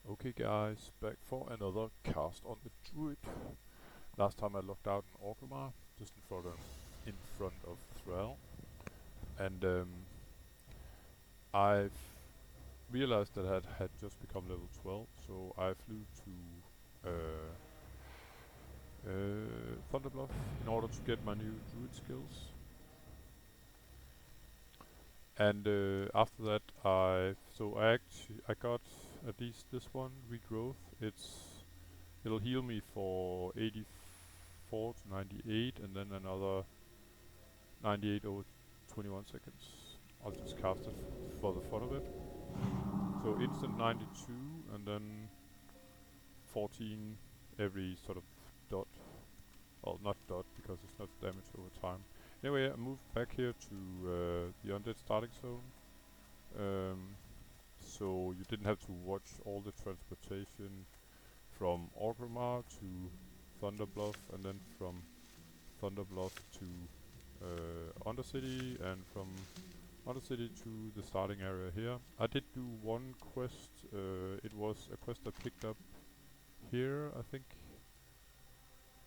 Okay guys, back for another cast on the druid. Last time I looked out in Orgrimmar, just in front of Thrall, and I've realized that I had just become level 12, so I flew to Thunderbluff in order to get my new druid skills. And after that, I got at least this one regrowth. It'll heal me for 84 to 98, and then another 98 over 21 seconds. I'll just cast it for the fun of it. So instant 92, and then 14 every sort of dot. Well, not dot because it's not damage over time. Anyway, I moved back here to the undead starting zone. So you didn't have to watch all the transportation from Orgrimmar to Thunderbluff, and then from Thunderbluff to Undercity, and from Undercity to the starting area here. I did do one quest. It was a quest I picked up here, I think.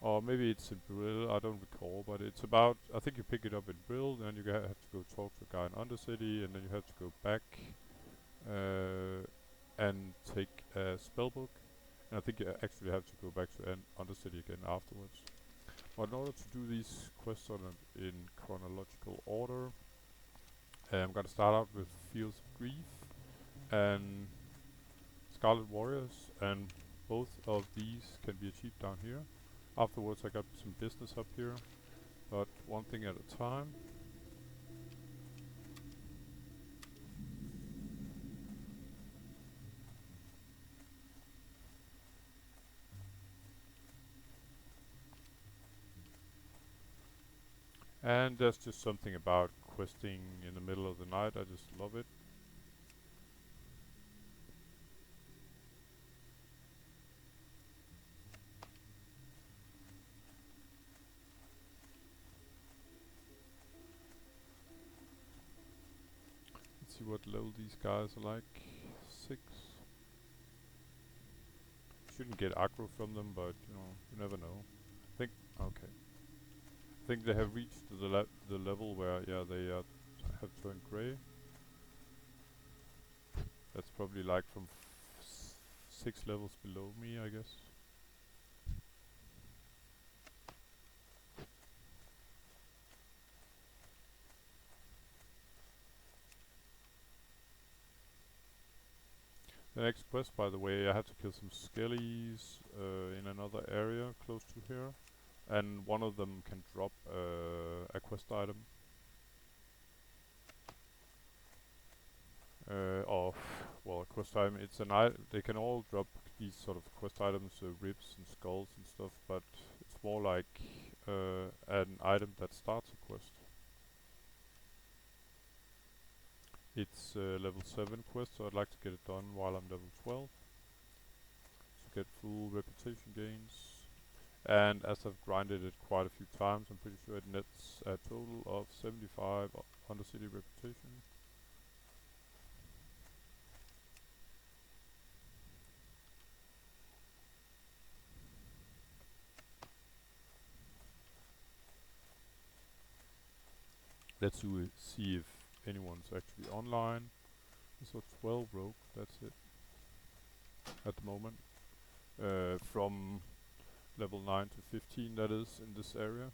Or maybe it's in Brill, I don't recall, but it's about, I think you pick it up in Brill, then you have to go talk to a guy in Undercity, and then you have to go back and take a spellbook. And I think you actually have to go back to Undercity again afterwards. But in order to do these quests in chronological order, I'm gonna start out with Fields of Grief and Scarlet Warriors, and both of these can be achieved down here. Afterwards I got some business up here, but one thing at a time. And there's just something about questing in the middle of the night, I just love it. Let's see what level these guys are like. 6. Shouldn't get aggro from them, but you know, you never know. Okay. I think they have reached the level where, yeah, they have turned grey. That's probably like from 6 levels below me, I guess. The next quest, by the way, I had to kill some skellies in another area close to here, and one of them can drop a quest item. Or, well, a quest item. It's an they can all drop these sort of quest items, ribs and skulls and stuff, but it's more like an item that starts a quest. It's a level 7 quest, so I'd like to get it done while I'm level 12 to get full reputation gains. And as I've grinded it quite a few times, I'm pretty sure it nets a total of 75 Undercity reputation. Let's see if anyone's actually online. So 12 rogue, that's it at the moment. From level 9 to 15, that is, in this area.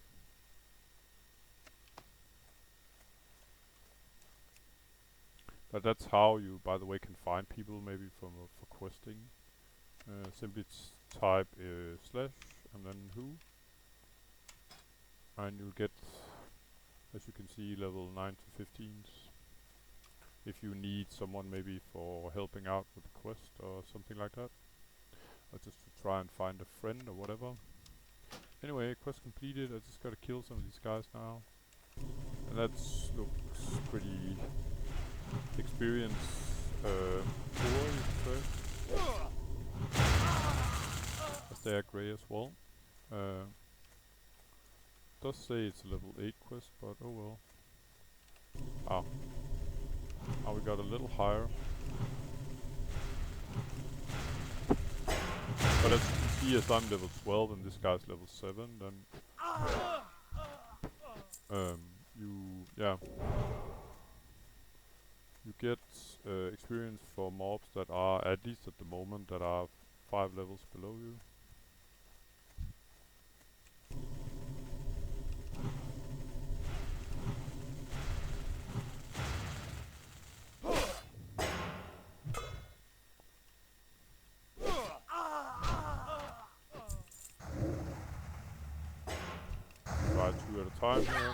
But that's how you, by the way, can find people maybe for questing. Simply type slash and then who, and you'll get, as you can see, level 9 to 15s. If you need someone maybe for helping out with the quest or something like that, or just to try and find a friend or whatever. Anyway, quest completed. I just gotta kill some of these guys now, and that looks pretty experienced poor, you could say. As they are grey as well. Does say it's a level 8 quest, but oh well. Now we got a little higher. But as you can see, as I'm level 12 and this guy's level 7, then you get experience for mobs that are, at least at the moment, that are 5 levels below you. Try 2 at a time here.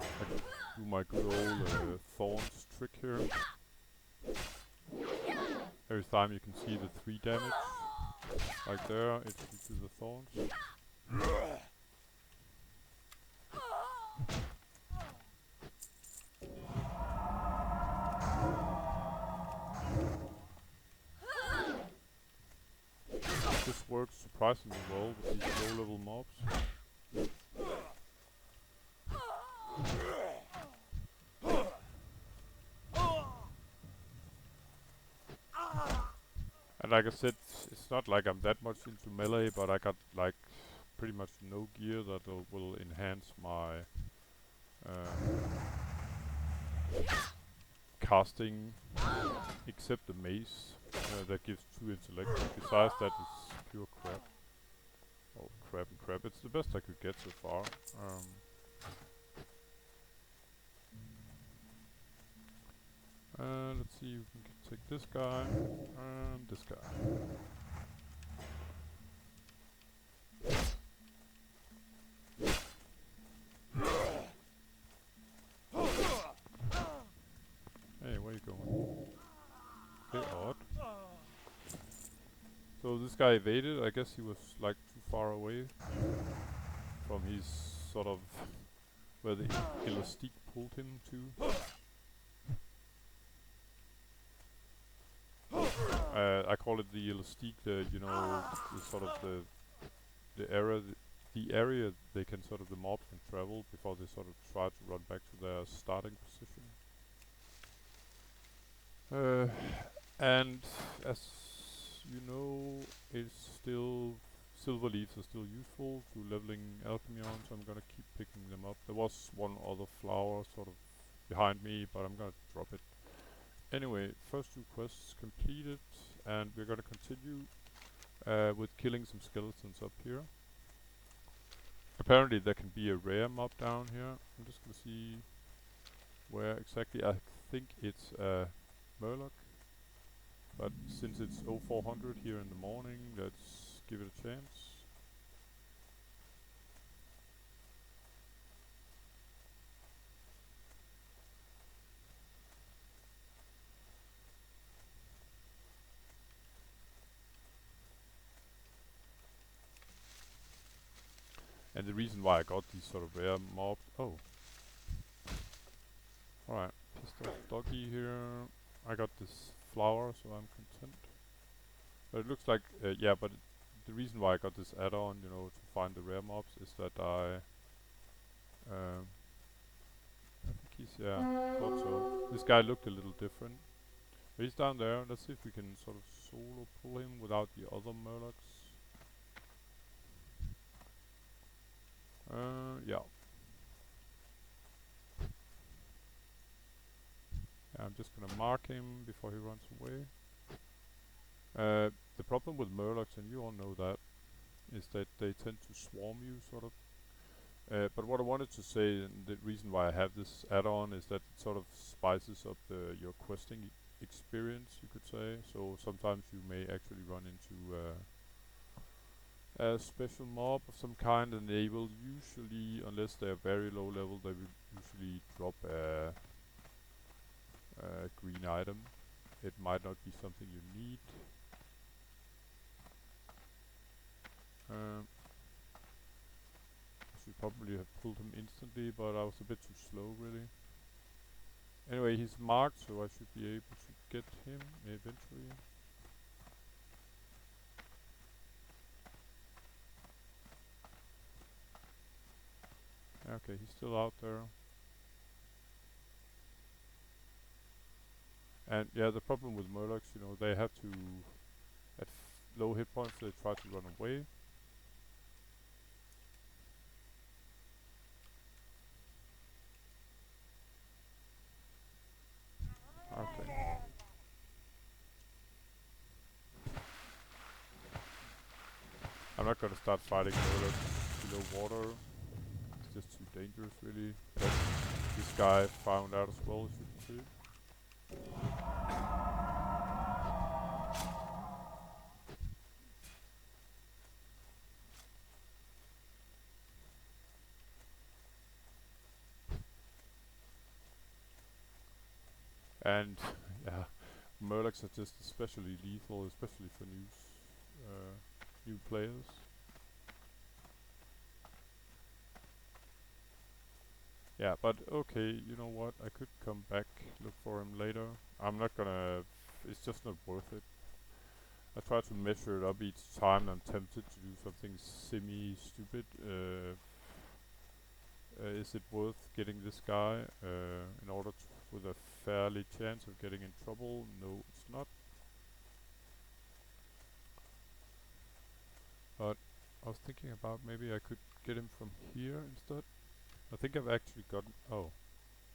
I can do my good old thorns trick here. Every time you can see the 3 damage. Like there, it's due to the thorns. This works surprisingly well with these low level mobs. And like I said, it's not like I'm that much into melee, but I got like pretty much no gear that will enhance my casting, except the mace that gives 2 intellect. Besides that, it's pure crap. Oh, crap and crap. It's the best I could get so far. Let's see, we can take this guy and this guy. Hey, where you going? Bit odd. So this guy evaded. I guess he was like too far away from his sort of where the elastic pulled him to. I call it the elastic. The sort of the area they can sort of the mobs can travel before they sort of try to run back to their starting position. And as you know, it's still silver leaves are still useful to leveling alchemy on, so I'm gonna keep picking them up. There was one other flower sort of behind me, but I'm gonna drop it. Anyway, first 2 quests completed, and we're gonna continue with killing some skeletons up here. Apparently there can be a rare mob down here. I'm just gonna see where exactly. I think it's Murloc. But since it's 0400 here in the morning, let's give it a chance. And the reason why I got these sort of rare mobs... Oh. Alright, pissed off doggy here. I got this flower, so I'm content. But it looks like... yeah, but the reason why I got this add-on, you know, to find the rare mobs is that I think he's... yeah, thought so. This guy looked a little different. But he's down there. Let's see if we can sort of solo pull him without the other Murlocs. Yeah. I'm just gonna mark him before he runs away. The problem with Murlocs, and you all know that, is that they tend to swarm you, sort of. But what I wanted to say, and the reason why I have this add-on, is that it sort of spices up your questing experience, you could say. So sometimes you may actually run into a special mob of some kind, and they will usually, unless they're very low level, they will usually drop a green item. It might not be something you need. Should probably have pulled him instantly, but I was a bit too slow, really. Anyway, he's marked, so I should be able to get him eventually. Okay, he's still out there. And yeah, the problem with Murlocs, you know, they have to low hit points, they try to run away. Okay. I'm not gonna start fighting Murlocs below water. It's just too dangerous, really. But this guy found out as well, as you can see. And yeah, Murlocs are just especially lethal, especially for new players. Yeah, but okay, you know what? I could come back, look for him later. I'm not gonna. It's just not worth it. I try to measure it up each time. I'm tempted to do something semi-stupid. Is it worth getting this guy in order to, with a fairly chance of getting in trouble? No, it's not. But I was thinking about maybe I could get him from here instead. I think I've actually gotten. Oh,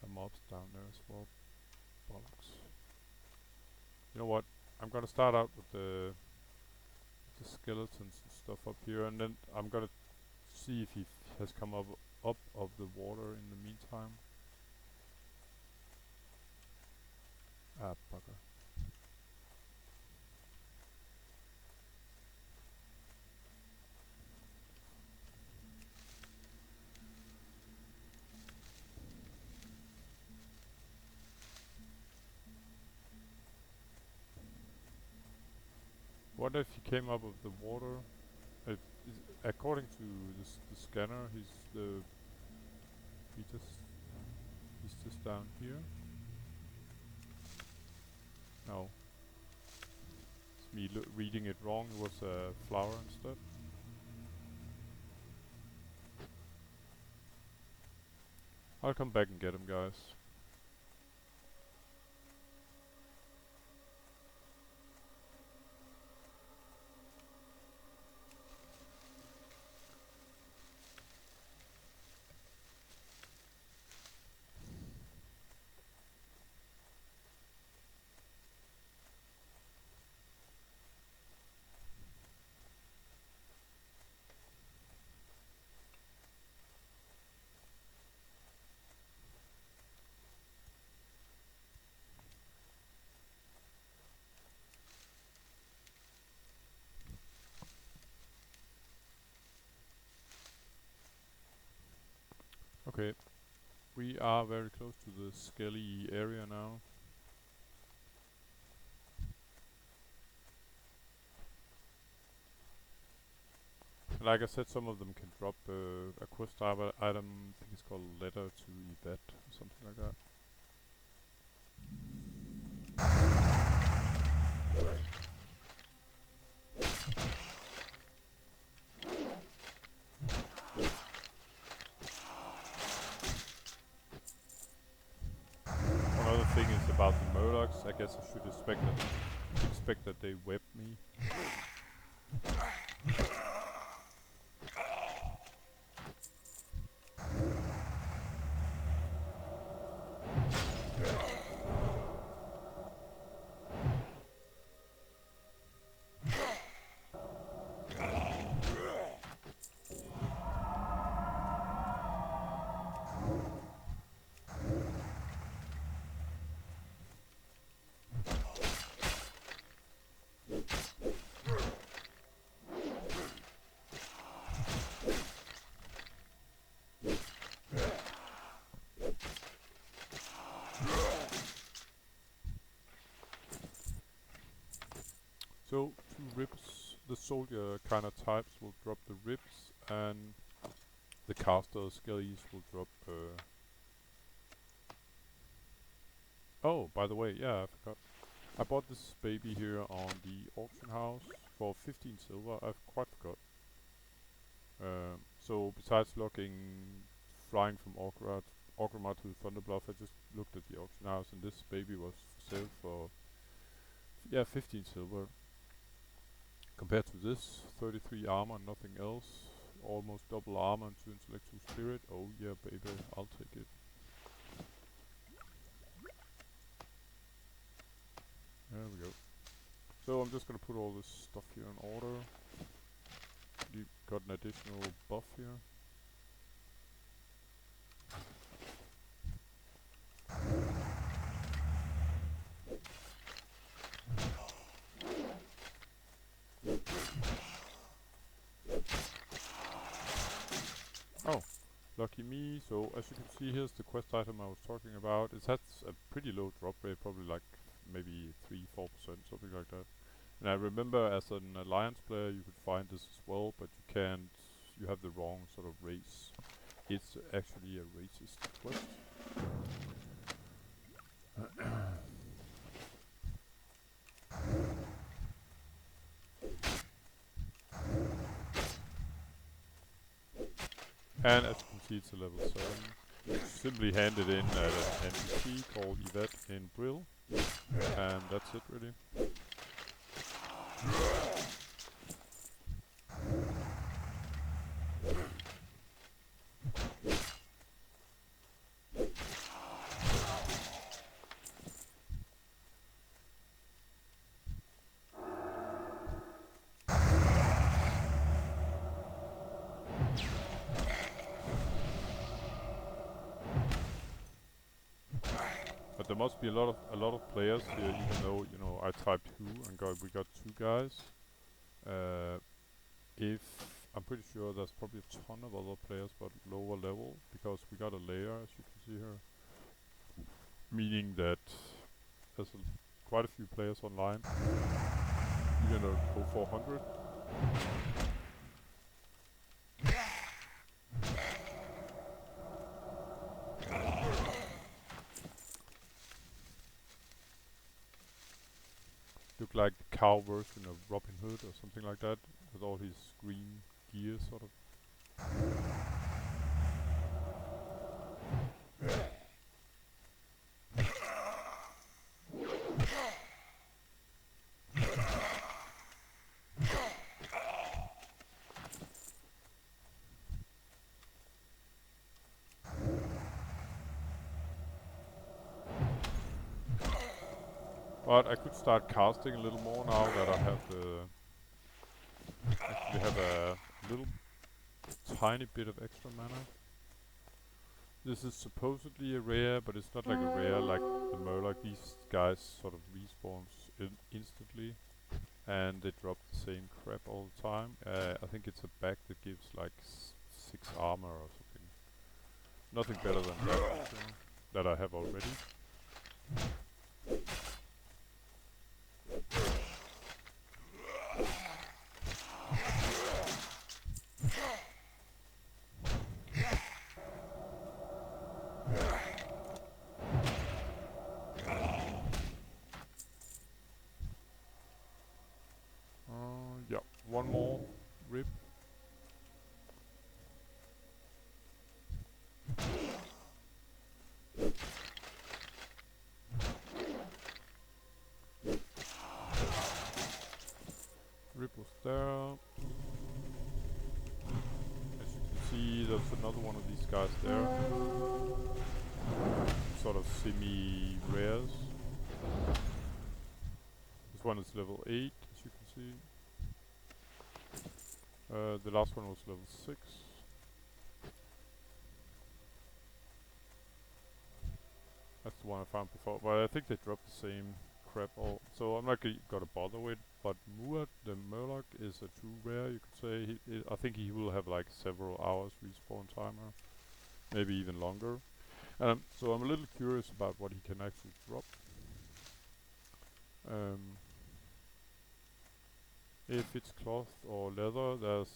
a mob's down there as well. Bollocks. You know what? I'm gonna start out with the skeletons and stuff up here, and then I'm gonna see if he has come up of the water in the meantime. Ah, bugger. What if he came up of the water? It is, according to the scanner, he he's just down here. No, it's me reading it wrong. It was a flower instead. I'll come back and get him, guys. Okay, we are very close to the skelly area now. Like I said, some of them can drop a quest item. I think it's called Letter to Yvette, or something like that. One other thing is about the Murlocs. I guess I should expect that they web me. So, two ribs. The soldier kind of types will drop the ribs, and the caster skellies will drop. Oh, by the way, yeah, I forgot. I bought this baby here on the auction house for 15 silver. I've quite forgot. So besides looking, flying from Orgrimmar to Thunderbluff, I just looked at the auction house, and this baby was for sale for 15 silver. compared to this, 33 armor and nothing else. Almost double armor and 2 intellectual spirit. Oh yeah, baby, I'll take it. There we go. So I'm just gonna put all this stuff here in order. You got an additional buff here. Oh, lucky me. So as you can see, here's the quest item I was talking about. It has a pretty low drop rate, probably like maybe 3-4%, something like that. And I remember as an alliance player you could find this as well, but you can't, you have the wrong sort of race. It's actually a racist quest. And as you can see, it's a level 7. You simply hand it in at an NPC called Yvette in Brill, and that's it really. But there must be a lot of players here, even though I typed who and we got 2 guys. If I'm pretty sure there's probably a ton of other players but lower level, because we got a layer as you can see here, meaning that there's quite a few players online. You're gonna go 400. Look like the cow version of Robin Hood or something like that, with all his green gear sort of. But I could start casting a little more now that I have actually have a little tiny bit of extra mana. This is supposedly a rare, but it's not like a rare like the Murloc. These guys sort of respawns instantly, and they drop the same crap all the time. I think it's a bag that gives like 6 armor or something. Nothing better than that, that I have already. Yeah, one more rip. Rip was there. As you can see, there's another one of these guys there. Sort of semi-rares. This one is level 8, as you can see. The last one was level 6. That's the one I found before. But I think they dropped the same crap all. So I'm not gonna bother with. But Muad, the Murloc, is a true rare, you could say. I think he will have like several hours respawn timer. Maybe even longer. So I'm a little curious about what he can actually drop. If it's cloth or leather, there's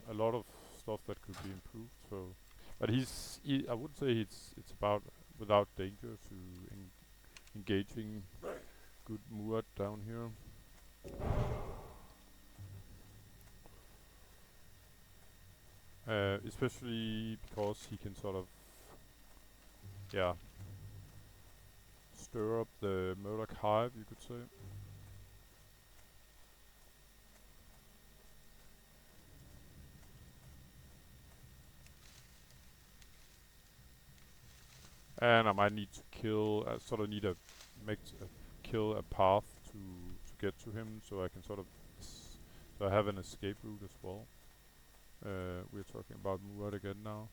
a lot of stuff that could be improved. So, but I wouldn't say it's about without danger to engaging good Muad down here. Especially because he can sort of, yeah, stir up the Murloc hive, you could say. And I might need to kill, sort of need to kill a path to get to him, so I can sort of, so I have an escape route as well. We're talking about Muad again now.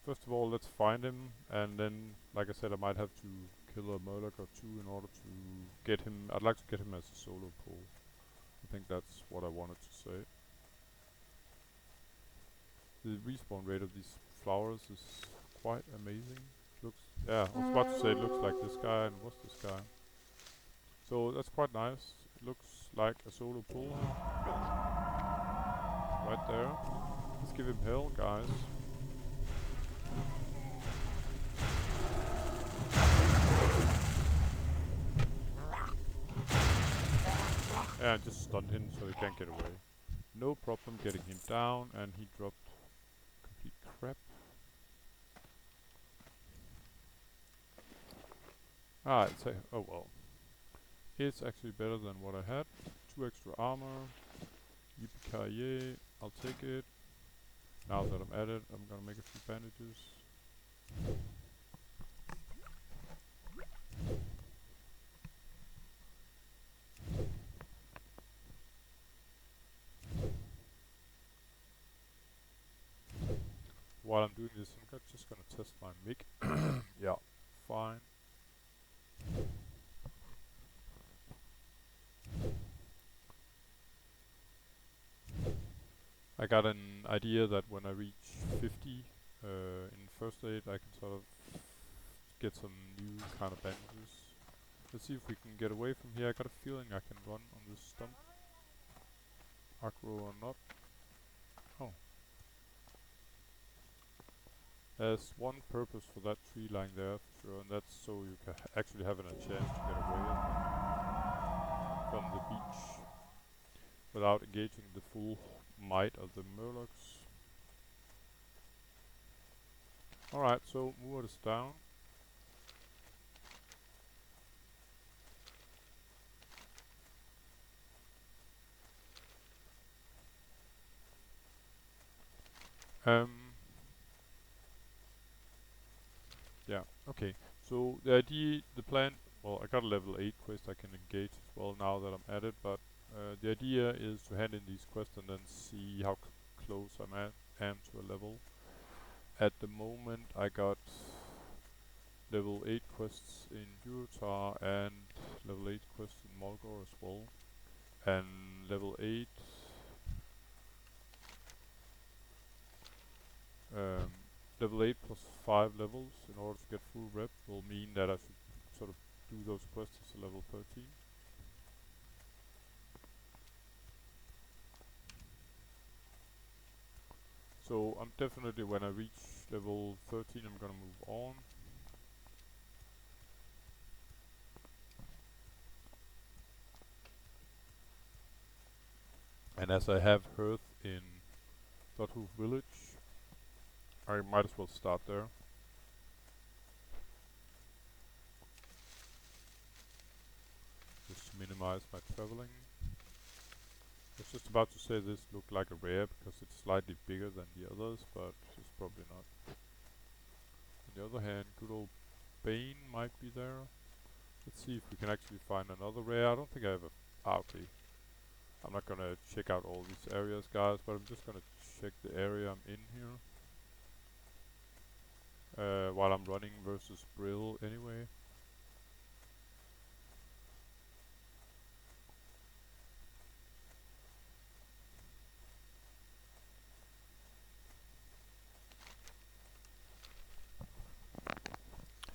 First of all, let's find him, and then, like I said, I might have to kill a Murloc or two in order to get him. I'd like to get him as a solo pull. I think that's what I wanted to say. The respawn rate of these flowers is quite amazing. Looks, yeah, I was about to say it looks like this guy, and what's this guy? So that's quite nice. It looks like a solo pull right there. Let's give him hell, guys. Yeah, just stunned him so he can't get away. No problem getting him down, and he dropped complete crap. Ah, it's a, oh well. It's actually better than what I had. 2 extra armor. Yippee-ki-yay. I'll take it. Now that I'm at it, I'm gonna make a few bandages. While I'm doing this, I'm just gonna test my mic. Yeah, fine. I got an idea that when I reach 50 in first aid, I can sort of get some new kind of bandages. Let's see if we can get away from here. I got a feeling I can run on this stump. Aggro or not. Oh. There's one purpose for that tree lying there for sure, and that's so you can actually have a chance to get away, I think, from the beach without engaging the full might of the Murlocs. Alright, so Muad is down. Yeah, okay. So the idea, the plan, well, I got a level 8 quest I can engage as well now that I'm at it, but the idea is to hand in these quests and then see how close am to a level. At the moment I got level 8 quests in Durotar and level 8 quests in Mulgore as well. And level 8 level 8 plus 5 levels in order to get full rep will mean that I should sort of do those quests as a level 13. So I'm definitely, when I reach level 13, I'm gonna move on. And as I have Hearth in Dotthoof Village, I might as well start there. Just to minimize my traveling. I was just about to say this looked like a rare because it's slightly bigger than the others, but it's probably not. On the other hand, good old Bane might be there. Let's see if we can actually find another rare. I don't think I have a... okay. I'm not gonna check out all these areas, guys, but I'm just gonna check the area I'm in here. While I'm running versus Brill anyway.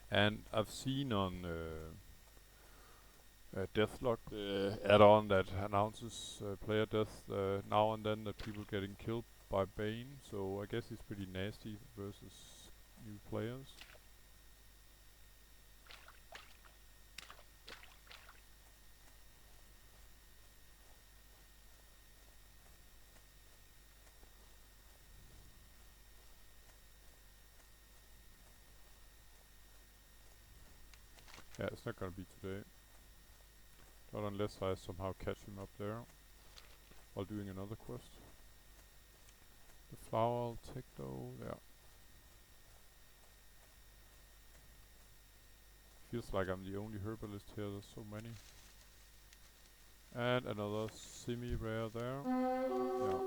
And I've seen on Deathlock, the add-on that announces player death now and then, that people getting killed by Bane, so I guess it's pretty nasty versus new players. Yeah, it's not gonna be today. Not unless I somehow catch him up there while doing another quest. The flower I'll take though, yeah. Feels like I'm the only herbalist here, there's so many. And another semi-rare there. Yeah.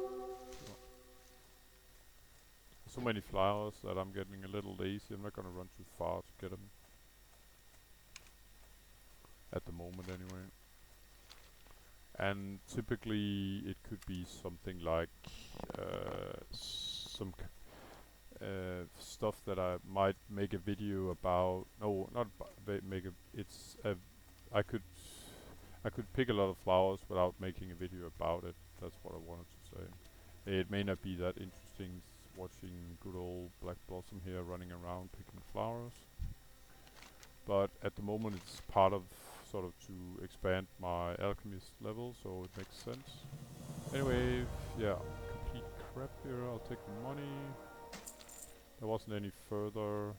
So many flowers that I'm getting a little lazy. I'm not gonna run too far to get them. At the moment anyway. And typically it could be something like some stuff that I might make a video about. No, not make a. It's a. I could pick a lot of flowers without making a video about it. That's what I wanted to say. It may not be that interesting watching good old Black Blossom here running around picking flowers, but at the moment it's part of sort of to expand my alchemist level, so it makes sense. Anyway, yeah, complete crap here. I'll take the money. There wasn't any further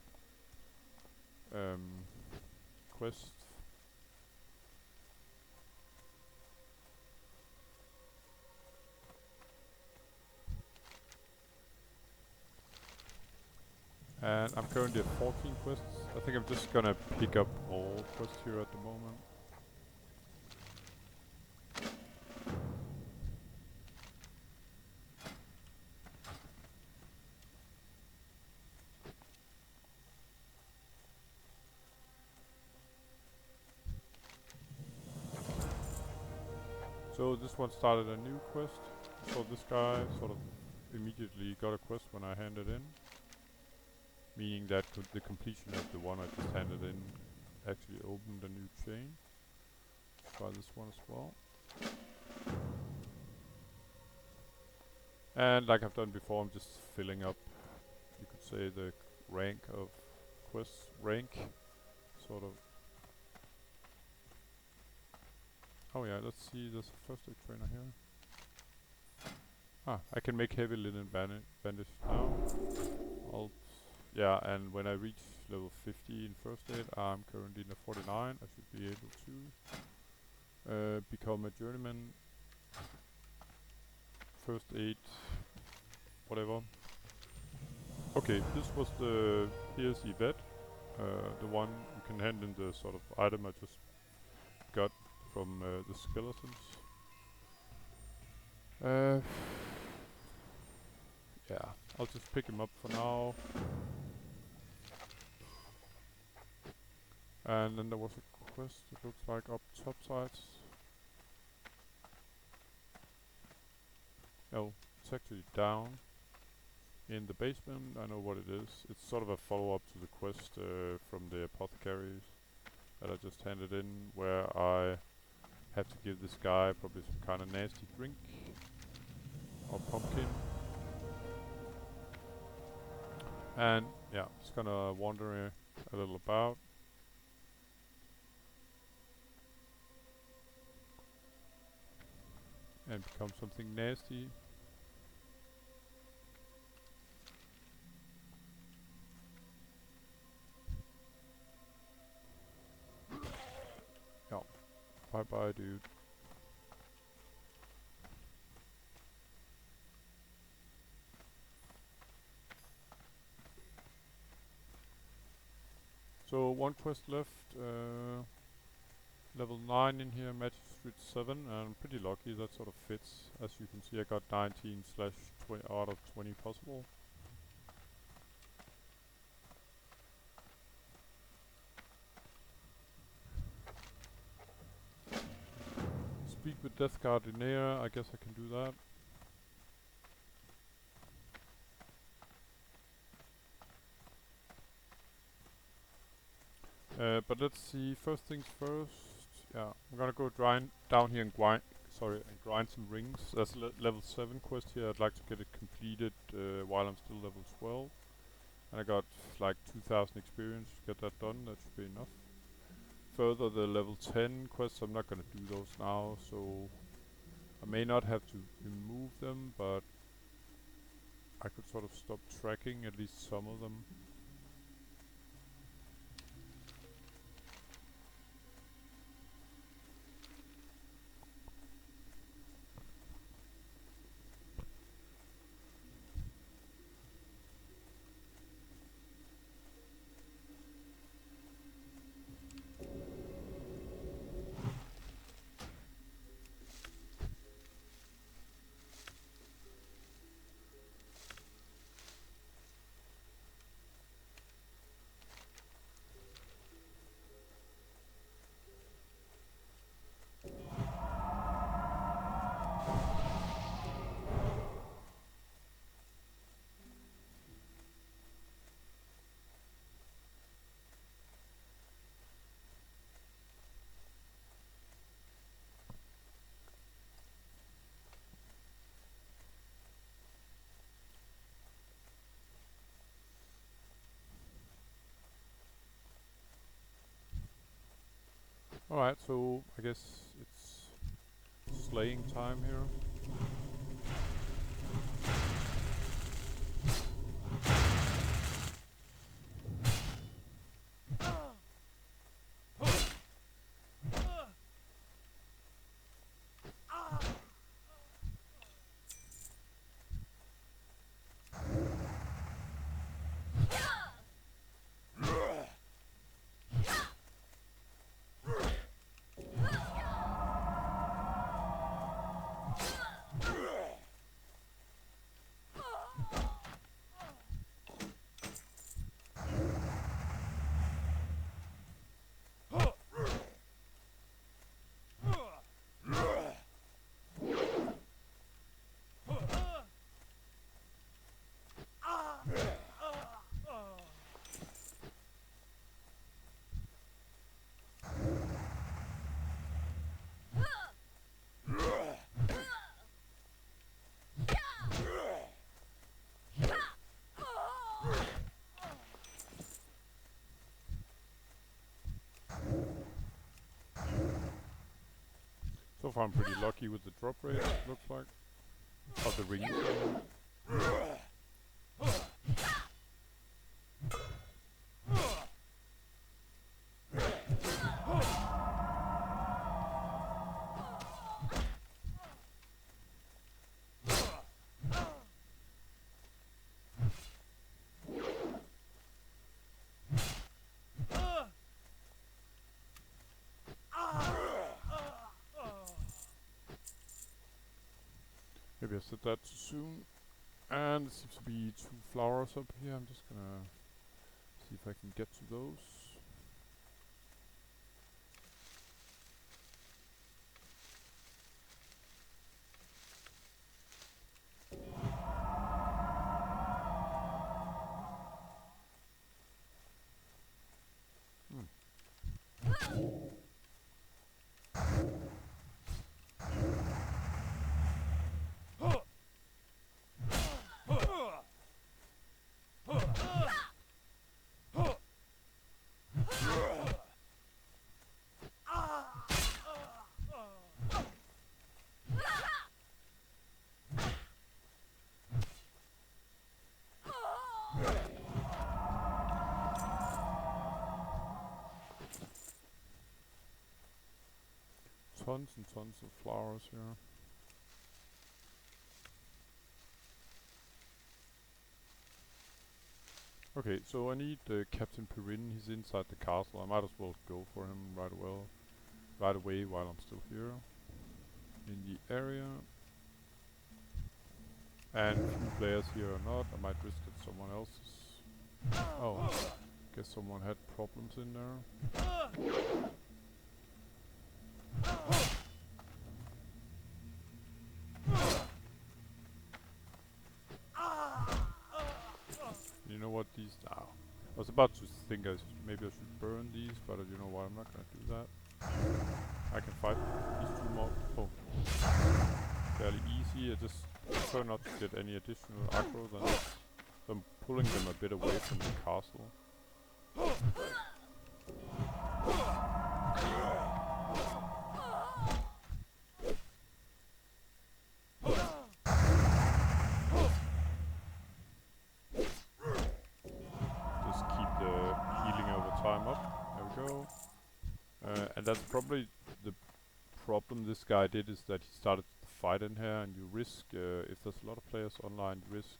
quest. And I'm currently at 14 quests. I think I'm just gonna pick up all quests here at the moment. So this one started a new quest. So this guy sort of immediately got a quest when I handed in. Meaning that the completion of the one I just handed in actually opened a new chain. Let's try this one as well. And like I've done before, I'm just filling up, you could say, the rank of quests. Sort of. Oh yeah, let's see, there's a first aid trainer here. I can make heavy linen bandage now. Yeah, and when I reach level 50 in first aid, I'm currently in a 49. I should be able to become a journeyman. First aid, whatever. Okay, this was here's Yvette, the one you can hand in the sort of item I just got from the skeletons. Yeah, I'll just pick him up for now. And then there was a quest, it looks like, up top sides. Oh, it's actually down in the basement. I know what it is. It's sort of a follow-up to the quest from the apothecaries that I just handed in, where I have to give this guy probably some kind of nasty drink or pumpkin. And yeah, just gonna wander a little about. And become something nasty. Yeah. Bye bye, dude. So one quest left. Level 9 in here, Magistrate 7, and I'm pretty lucky that sort of fits. As you can see, I got 19/20 out of 20 possible. Speak with Death Guard in air, I guess I can do that. But let's see, first things first. Yeah, I'm gonna go down here and grind some rings. There's a level 7 quest here. I'd like to get it completed while I'm still level 12. And I got like 2000 experience to get that done. That should be enough. Further, the level 10 quests, I'm not gonna do those now, so I may not have to remove them, but I could sort of stop tracking at least some of them. Alright, so I guess it's slaying time here. So far I'm pretty lucky with the drop rate, looks like. Of the rings. Maybe I said that too soon. And there seems to be 2 flowers up here. I'm just gonna see if I can get to those. Tons and tons of flowers here. Okay, so I need Captain Perrin. He's inside the castle. I might as well go for him right away while I'm still here in the area. And few players here or not, I might risk that someone else is. Oh, guess someone had problems in there. You know what, these now. I was about to think maybe I should burn these, but you know what, I'm not gonna do that. I can fight these 2 mobs. Oh, fairly easy. I just prefer not to get any additional aggro than so I'm pulling them a bit away from the castle. Just keep the healing over time up. There we go. And that's probably the problem this guy did, is that he started the fight in here, and you risk, if there's a lot of players online, you risk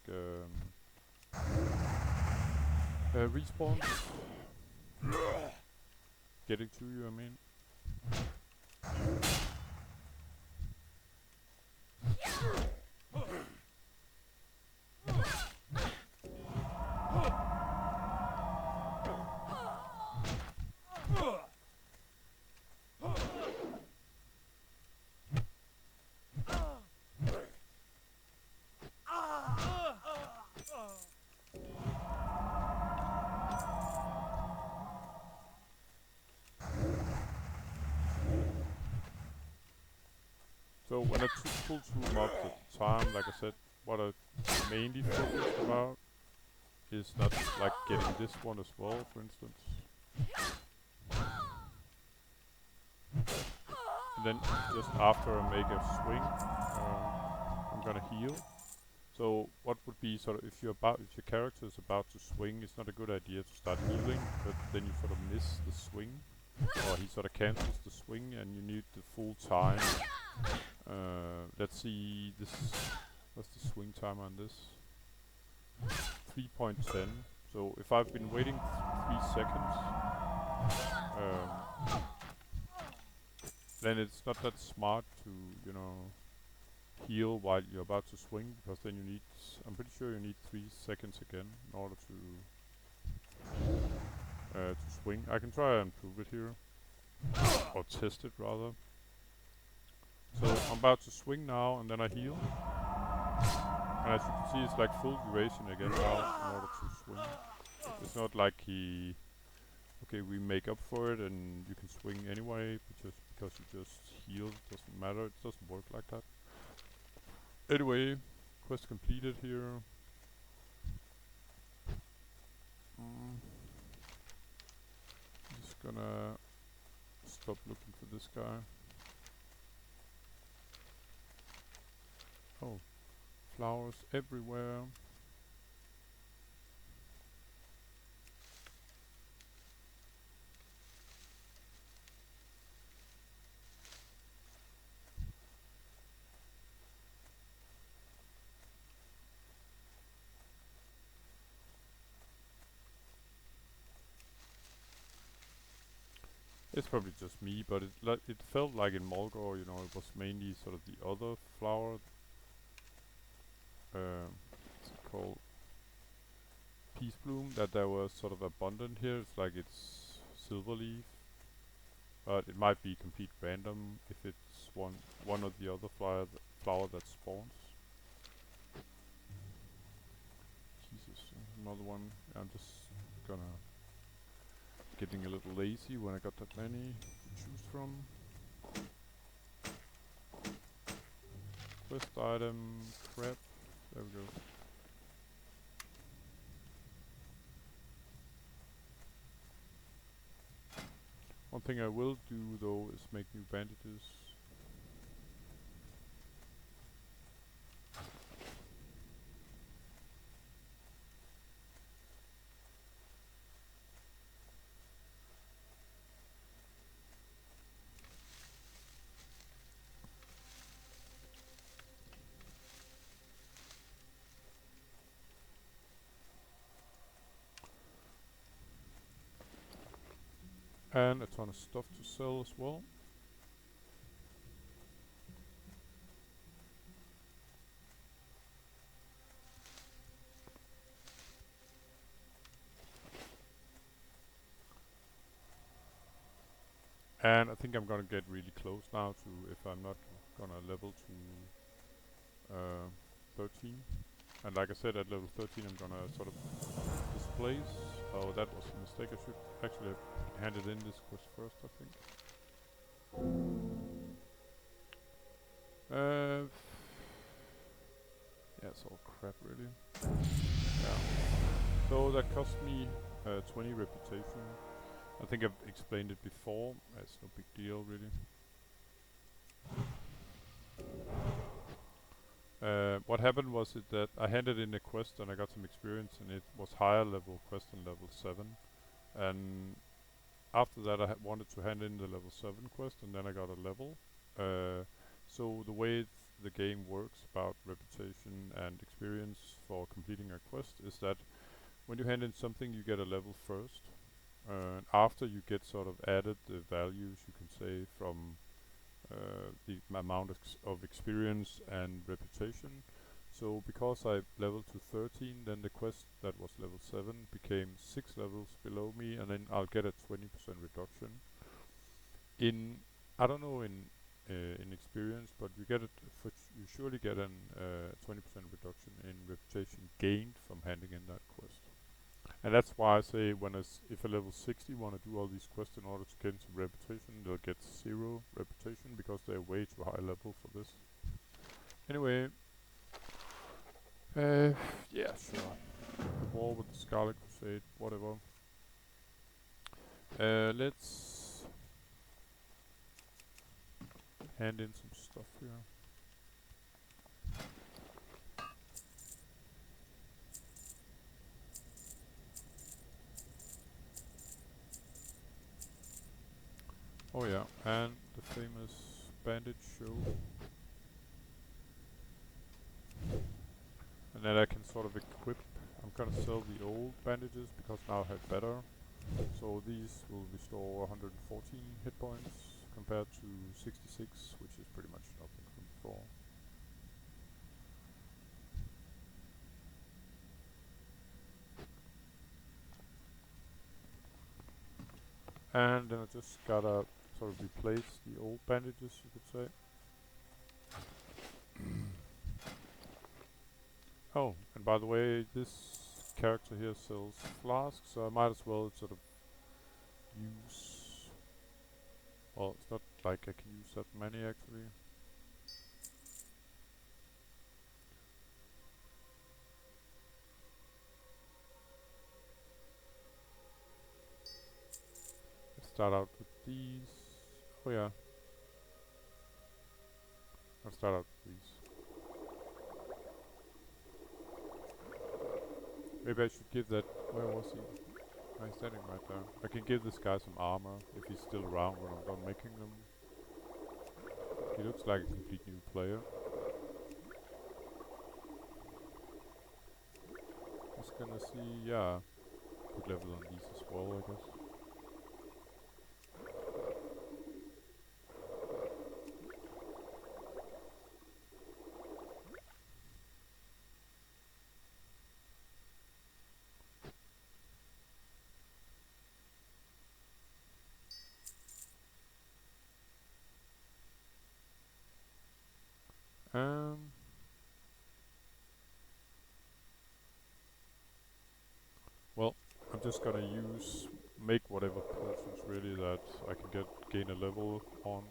respawns getting to you, I mean. So when I pull 2 mobs at a time, like I said, what I mainly focused about is not like getting this one as well, for instance. And then just after I make a swing, I'm gonna heal. So what would be sort of if your character is about to swing, it's not a good idea to start healing, but then you sort of miss the swing, or he sort of cancels the swing, and you need the full time. Let's see, this what's the swing time on this? 3.10. So if I've been waiting 3 seconds, then it's not that smart to, you know, heal while you're about to swing, because then you need, I'm pretty sure you need 3 seconds again in order to swing. I can try and prove it here, or test it rather. So I'm about to swing now, and then I heal. And as you can see, it's like full duration again now in order to swing. It's not like okay, we make up for it and you can swing anyway, but just because you just healed, it doesn't matter, it doesn't work like that. Anyway, quest completed here. I'm just gonna stop looking for this guy. Oh, flowers everywhere. It's probably just me, but it felt like in Mulgore, you know, it was mainly sort of the other flower. What's it called? Peace bloom, that there was sort of abundant here. It's like it's silver leaf, but it might be complete random if it's one of the other flower that spawns. Jesus, another one. I'm just gonna getting a little lazy when I got that many to choose from. Quest item, crap. There we go. One thing I will do though is make new bandages. And a ton of stuff to sell as well. And I think I'm gonna get really close now to, if I'm not gonna level to 13. And like I said, at level 13 I'm gonna sort of displace. Oh, that was a mistake. I should actually have handed in this quest first, I think. Yeah, it's all crap really. Yeah. So that cost me 20 reputation. I think I've explained it before. It's no big deal really. What happened was that I handed in a quest and I got some experience, and it was higher level quest than level 7. And after that I wanted to hand in the level 7 quest, and then I got a level. So the way the game works about reputation and experience for completing a quest is that when you hand in something you get a level first. And after you get sort of added the values, you can say, from the amount of experience and reputation. So because I leveled to 13, then the quest that was level 7 became 6 levels below me, and then I'll get a 20% reduction. In, I don't know in experience, but you get it you surely get an 20% reduction in reputation gained from handing in that quest. And that's why I say if a level 60 want to do all these quests in order to gain some reputation, they'll get 0 reputation because they're way too high level for this. Anyway, yeah, sure. The war with the Scarlet Crusade, whatever. Let's hand in some stuff here. Oh yeah, and the famous bandage show. And then I can sort of equip. I'm gonna sell the old bandages because now I have better. So these will restore 114 hit points compared to 66, which is pretty much nothing from before. And then I just gotta sort of replace the old bandages, you could say. Oh, and by the way, this character here sells flasks, so I might as well sort of use... Well, it's not like I can use that many actually. Let's start out with these. Oh yeah. I'll start out with these. Maybe I should give that... Where was he? Oh, he's standing right there. I can give this guy some armor if he's still around when I'm done making them. He looks like a complete new player. Just gonna see, yeah. Put level on these as well, I guess. Well, I'm just gonna make whatever potions really that I can gain a level on.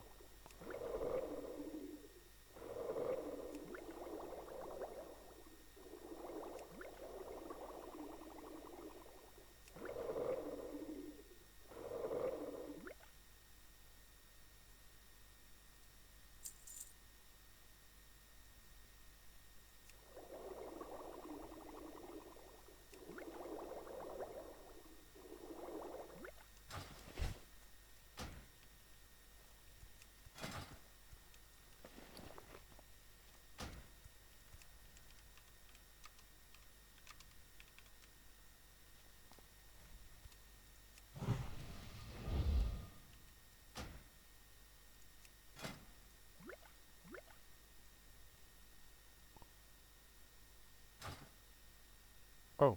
Oh.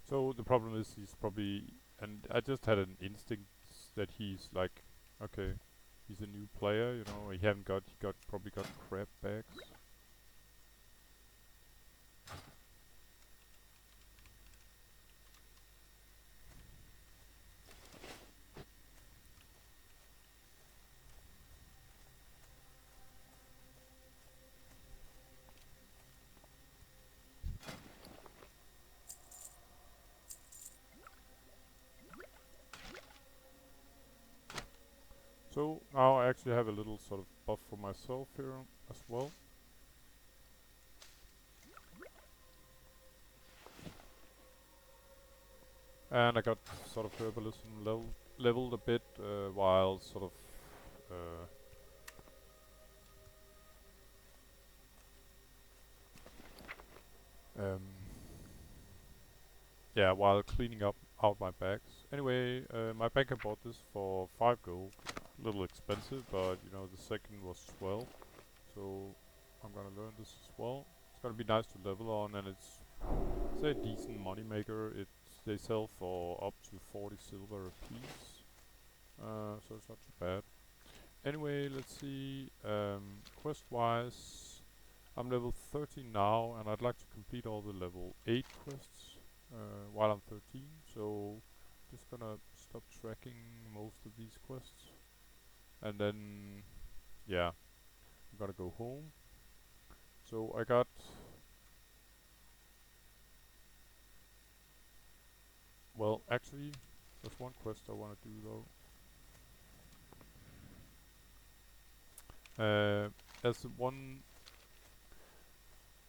So the problem is he's probably... And I just had an instinct that he's like... Okay, he's a new player, you know, he probably got crab bags. So now I actually have a little sort of buff for myself here as well. And I got sort of herbalism leveled a bit while sort of yeah, while cleaning out my bags. Anyway, my banker bought this for 5 gold. A little expensive, but you know the second was 12, so I'm gonna learn this as well. It's gonna be nice to level on, and it's a decent money maker. They sell for up to 40 silver a piece, so it's not too bad. Anyway, let's see. Quest-wise, I'm level 13 now, and I'd like to complete all the level 8 quests while I'm 13. So, just gonna stop tracking most of these quests, and then, yeah, I'm gonna go home. So I got, well, actually, there's one quest I want to do though. As one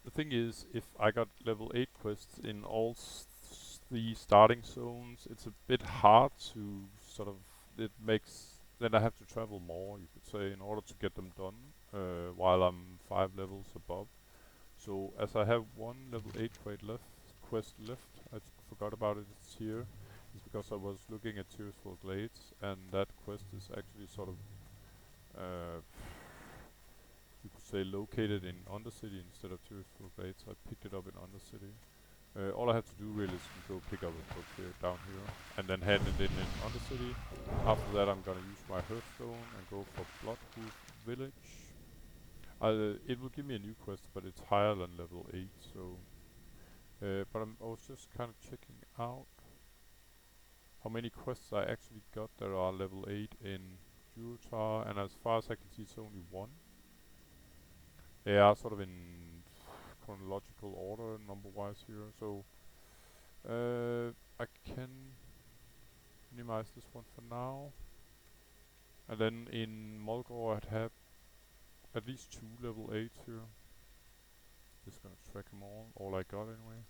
The thing is, if I got level 8 quests in all the starting zones, it's a bit hard to sort of, it makes, then I have to travel more, you could say, in order to get them done, while I'm 5 levels above. So as I have one level 8 quest left, forgot about it, it's here. It's because I was looking at Tirisfal Glades, and that quest is actually sort of, uh, you could say, located in Undercity instead of Tirisfal Glades. I picked it up in Undercity. All I have to do really is go pick up a book here, down here, and then hand it in Undercity. After that I'm gonna use my Hearthstone and go for Bloodhoof Village. It will give me a new quest, but it's higher than level 8, so... but I was just kind of checking out how many quests I actually got that are level 8 in Jurotar, and as far as I can see it's only one. They are sort of in chronological order, number-wise here, so I can minimize this one for now. And then in Mulgore I'd have at least 2 level 8s here. Just gonna track them all I got anyway.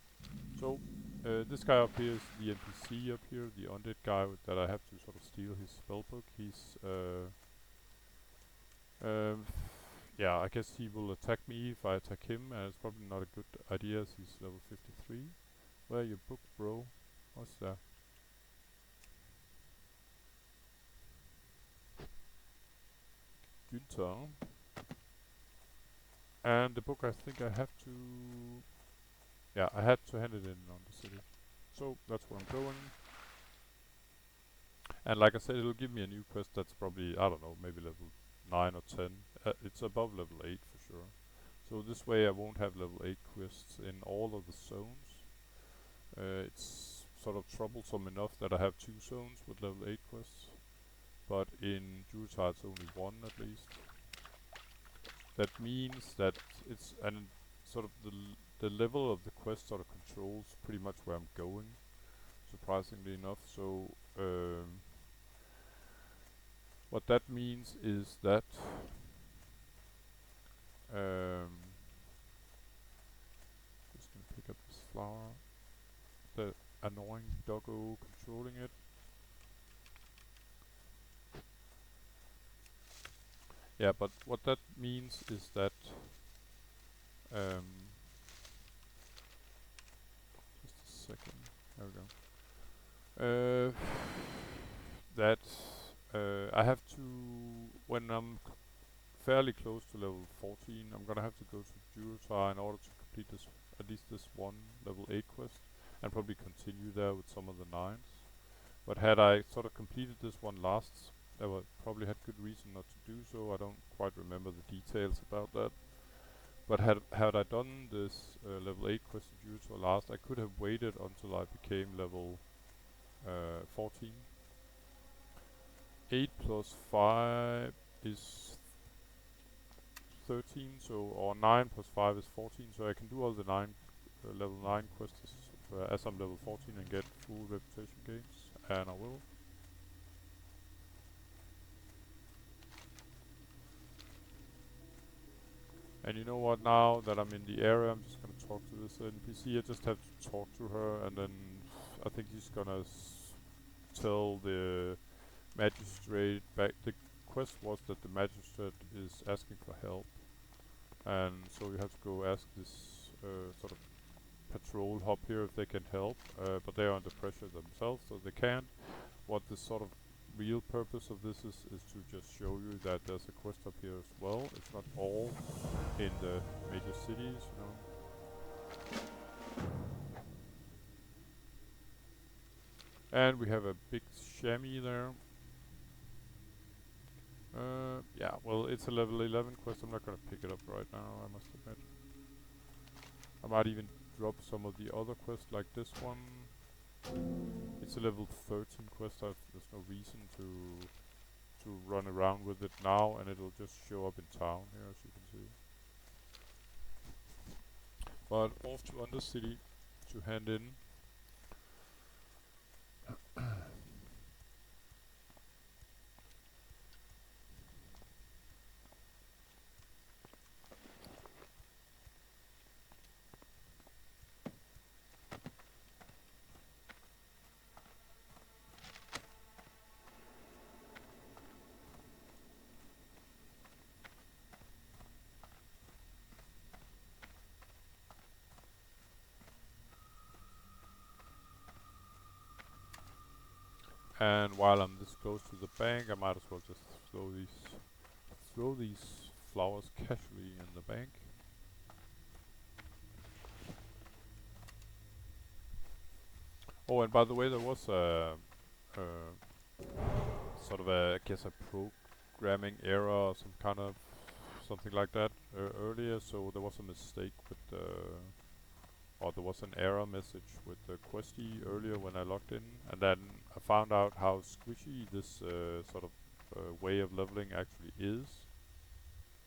So, this guy up here is the NPC up here, the undead guy that I have to sort of steal his spellbook. He's, yeah, I guess he will attack me if I attack him, and it's probably not a good idea as he's level 53. Where are your books, bro? What's that? Günther. And the book I think I have to... Yeah, I had to hand it in Undercity. So, that's where I'm going. And like I said, it'll give me a new quest that's probably, I don't know, maybe level 9 or 10. It's above level 8 for sure. So this way I won't have level 8 quests in all of the zones. It's sort of troublesome enough that I have 2 zones with level 8 quests. But in Jurotar it's only 1 at least. That means that it's, and sort of the level of the quest sort of controls pretty much where I'm going, surprisingly enough. So, what that means is that just gonna pick up this flower. The annoying doggo controlling it. Yeah, but what that means is that just a second. There we go. That I have to, when I'm fairly close to level 14, I'm gonna have to go to Jurotar in order to complete this, at least this one level 8 quest, and probably continue there with some of the 9s. But had I sort of completed this one last, I would probably had good reason not to do so. I don't quite remember the details about that. But had I done this level 8 quest in Jurotar last, I could have waited until I became level 14. 8 plus 5 is 13, so, or 9 plus 5 is 14, so I can do all the 9 level 9 quests as I'm level 14 and get full reputation gains, and I will. And you know what, now that I'm in the area, I'm just gonna talk to this NPC. I just have to talk to her, and then I think he's gonna tell the magistrate back. The quest was that the magistrate is asking for help, and so you have to go ask this sort of patrol hub here if they can help, but they are under pressure themselves, so they can't. What the sort of real purpose of this is to just show you that there's a quest up here as well. It's not all in the major cities, you know. And we have a big chamois there. Yeah, well, it's a level 11 quest. I'm not gonna pick it up right now, I must admit. I might even drop some of the other quests like this one. It's a level 13 quest. There's no reason to run around with it now, and it'll just show up in town here, as you can see. But off to Undercity to hand in. And while I'm this close to the bank, I might as well just throw these flowers casually in the bank. Oh, and by the way, there was a sort of a, I guess, a programming error or some kind of something like that earlier. So there was a mistake with the, or there was an error message with the questie earlier when I logged in, and then I found out how squishy this sort of way of leveling actually is.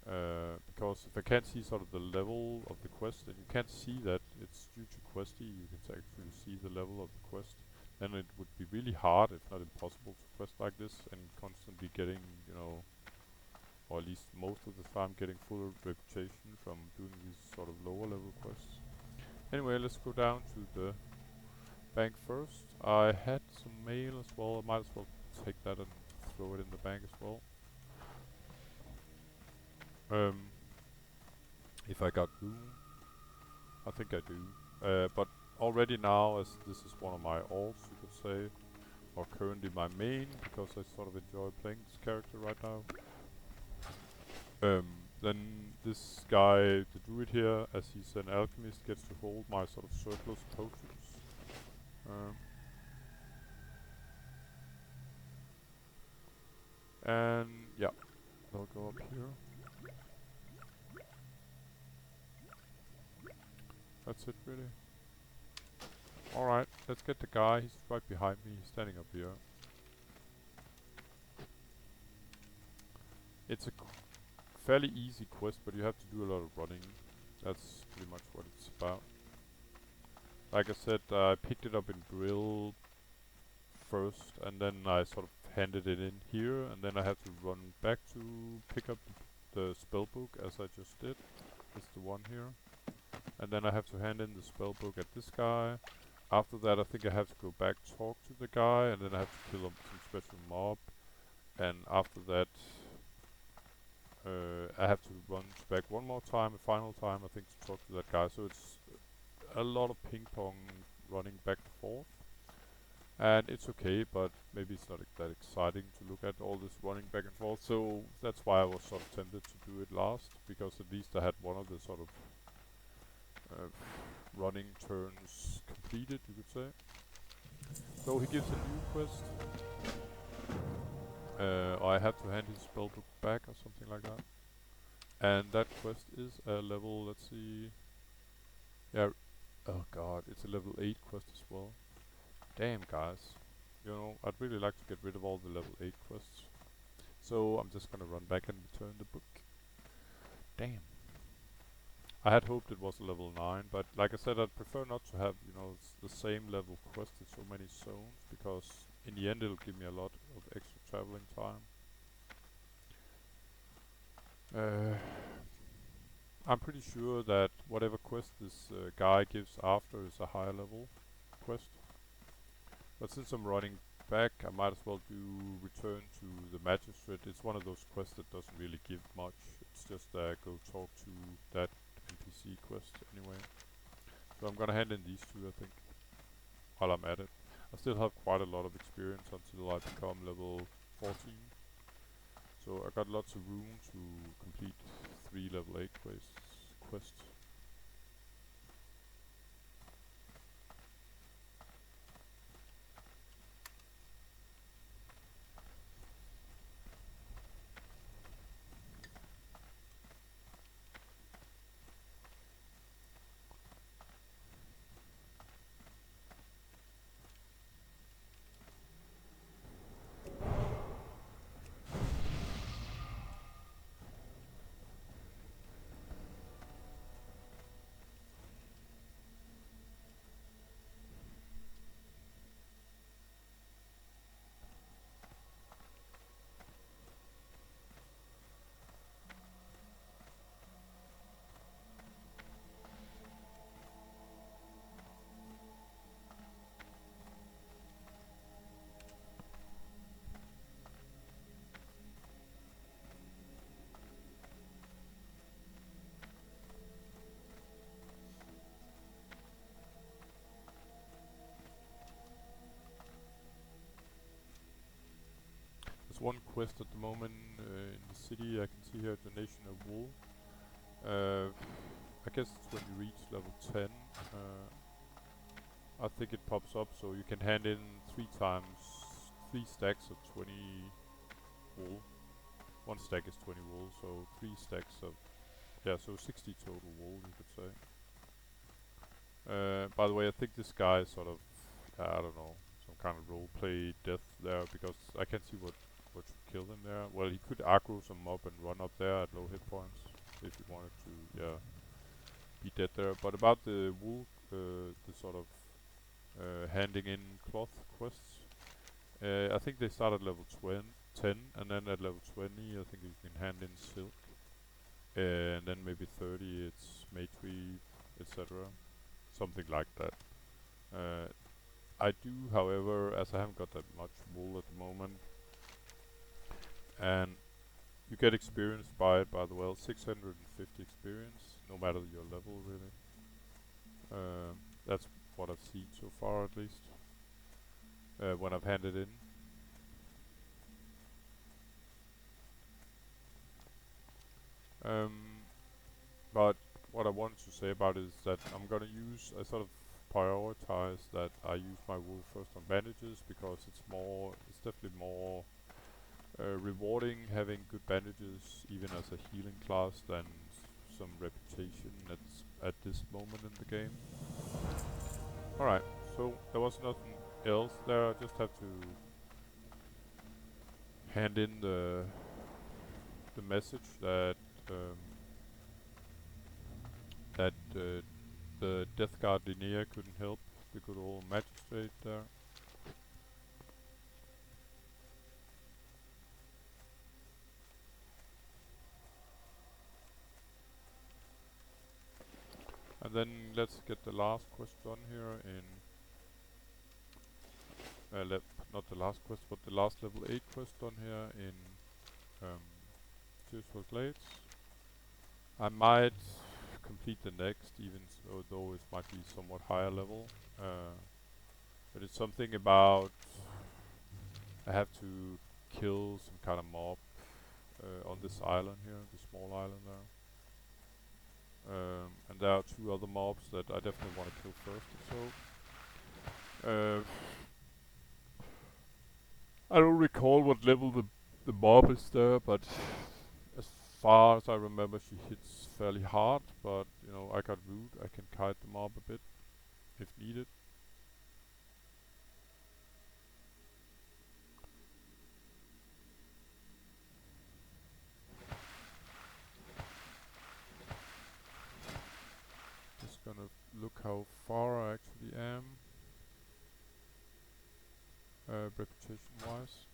Because if I can't see sort of the level of the quest, and you can't see that it's due to questie, you can actually see the level of the quest, then it would be really hard, if not impossible, to quest like this and constantly getting, you know, or at least most of the time getting full reputation from doing these sort of lower level quests. Anyway, let's go down to the bank first. I had some mail as well. I might as well take that and throw it in the bank as well. If I got room, I think I do. But already now, as this is one of my alts, you could say, or currently my main, because I sort of enjoy playing this character right now. Then this guy, the druid here, as he's an alchemist, gets to hold my sort of surplus potions. And yeah, they'll go up here. That's it, really. Alright, let's get the guy. He's right behind me. He's standing up here. It's a fairly easy quest, but you have to do a lot of running. That's pretty much what it's about. Like I said, I picked it up in Brill first, and then I sort of handed it in here, and then I had to run back to pick up the spellbook, as I just did. It's the one here. And then I have to hand in the spellbook at this guy. After that, I think I have to go back, talk to the guy, and then I have to kill some special mob. And after that, I have to run back one more time, a final time, I think, to talk to that guy. So it's a lot of ping pong running back and forth. And it's okay, but maybe it's not that exciting to look at all this running back and forth. So that's why I was sort of tempted to do it last, because at least I had one of the sort of running turns completed, you could say. So he gives a new quest. I have to hand his spellbook back or something like that. And that quest is a level, let's see. Yeah, oh god, it's a level 8 quest as well. Damn, guys. You know, I'd really like to get rid of all the level 8 quests. So I'm just gonna run back and return the book. Damn. I had hoped it was a level 9, but like I said, I'd prefer not to have, you know, the same level quest in so many zones, because in the end it'll give me a lot of extra traveling time. I'm pretty sure that whatever quest this guy gives after is a higher level quest. But since I'm running back, I might as well do return to the magistrate. It's one of those quests that doesn't really give much. It's just go talk to that NPC quest anyway. So I'm gonna hand in these two, I think, while I'm at it. I still have quite a lot of experience until I become level 14. So I got lots of room to complete 3 level 8 quests. one quest at the moment in the city. I can see here donation of wool. I guess it's when you reach level 10. I think it pops up, so you can hand in 3 stacks of 20 wool. 1 stack is 20 wool, so 3 stacks of, yeah, so 60 total wool, you could say. By the way, I think this guy is sort of, I don't know, some kind of roleplay death there, because I can't see what should kill him there. Well, he could aggro some mob and run up there at low hit points, if he wanted to, yeah, be dead there. But about the wool, the sort of handing in cloth quests, I think they start at level 10, and then at level 20 I think you can hand in silk, and then maybe 30 it's mate weave, etc. Something like that. I do, however, as I haven't got that much wool at the moment, and you get experience by it, by the way, 650 experience, no matter your level, really. That's what I've seen so far, at least, when I've handed in. But what I wanted to say about it is that I'm gonna use, I sort of prioritize that I use my wool first on bandages, because it's definitely more rewarding having good bandages even as a healing class than some reputation at this moment in the game. Alright, so there was nothing else there. I just have to hand in the message that the Death Guard Linnea couldn't help the good old magistrate there. And then let's get the last quest done here in not the last quest, but the last level 8 quest done here in Tirisfal Glades. I might complete the next, even though it might be somewhat higher level. But it's something about I have to kill some kind of mob on this island here, the small island there. And there are 2 other mobs that I definitely want to kill first or so. I don't recall what level the mob is there, but as far as I remember she hits fairly hard, but you know, I got root, I can kite the mob a bit if needed. Just gonna look how far I actually am, reputation wise.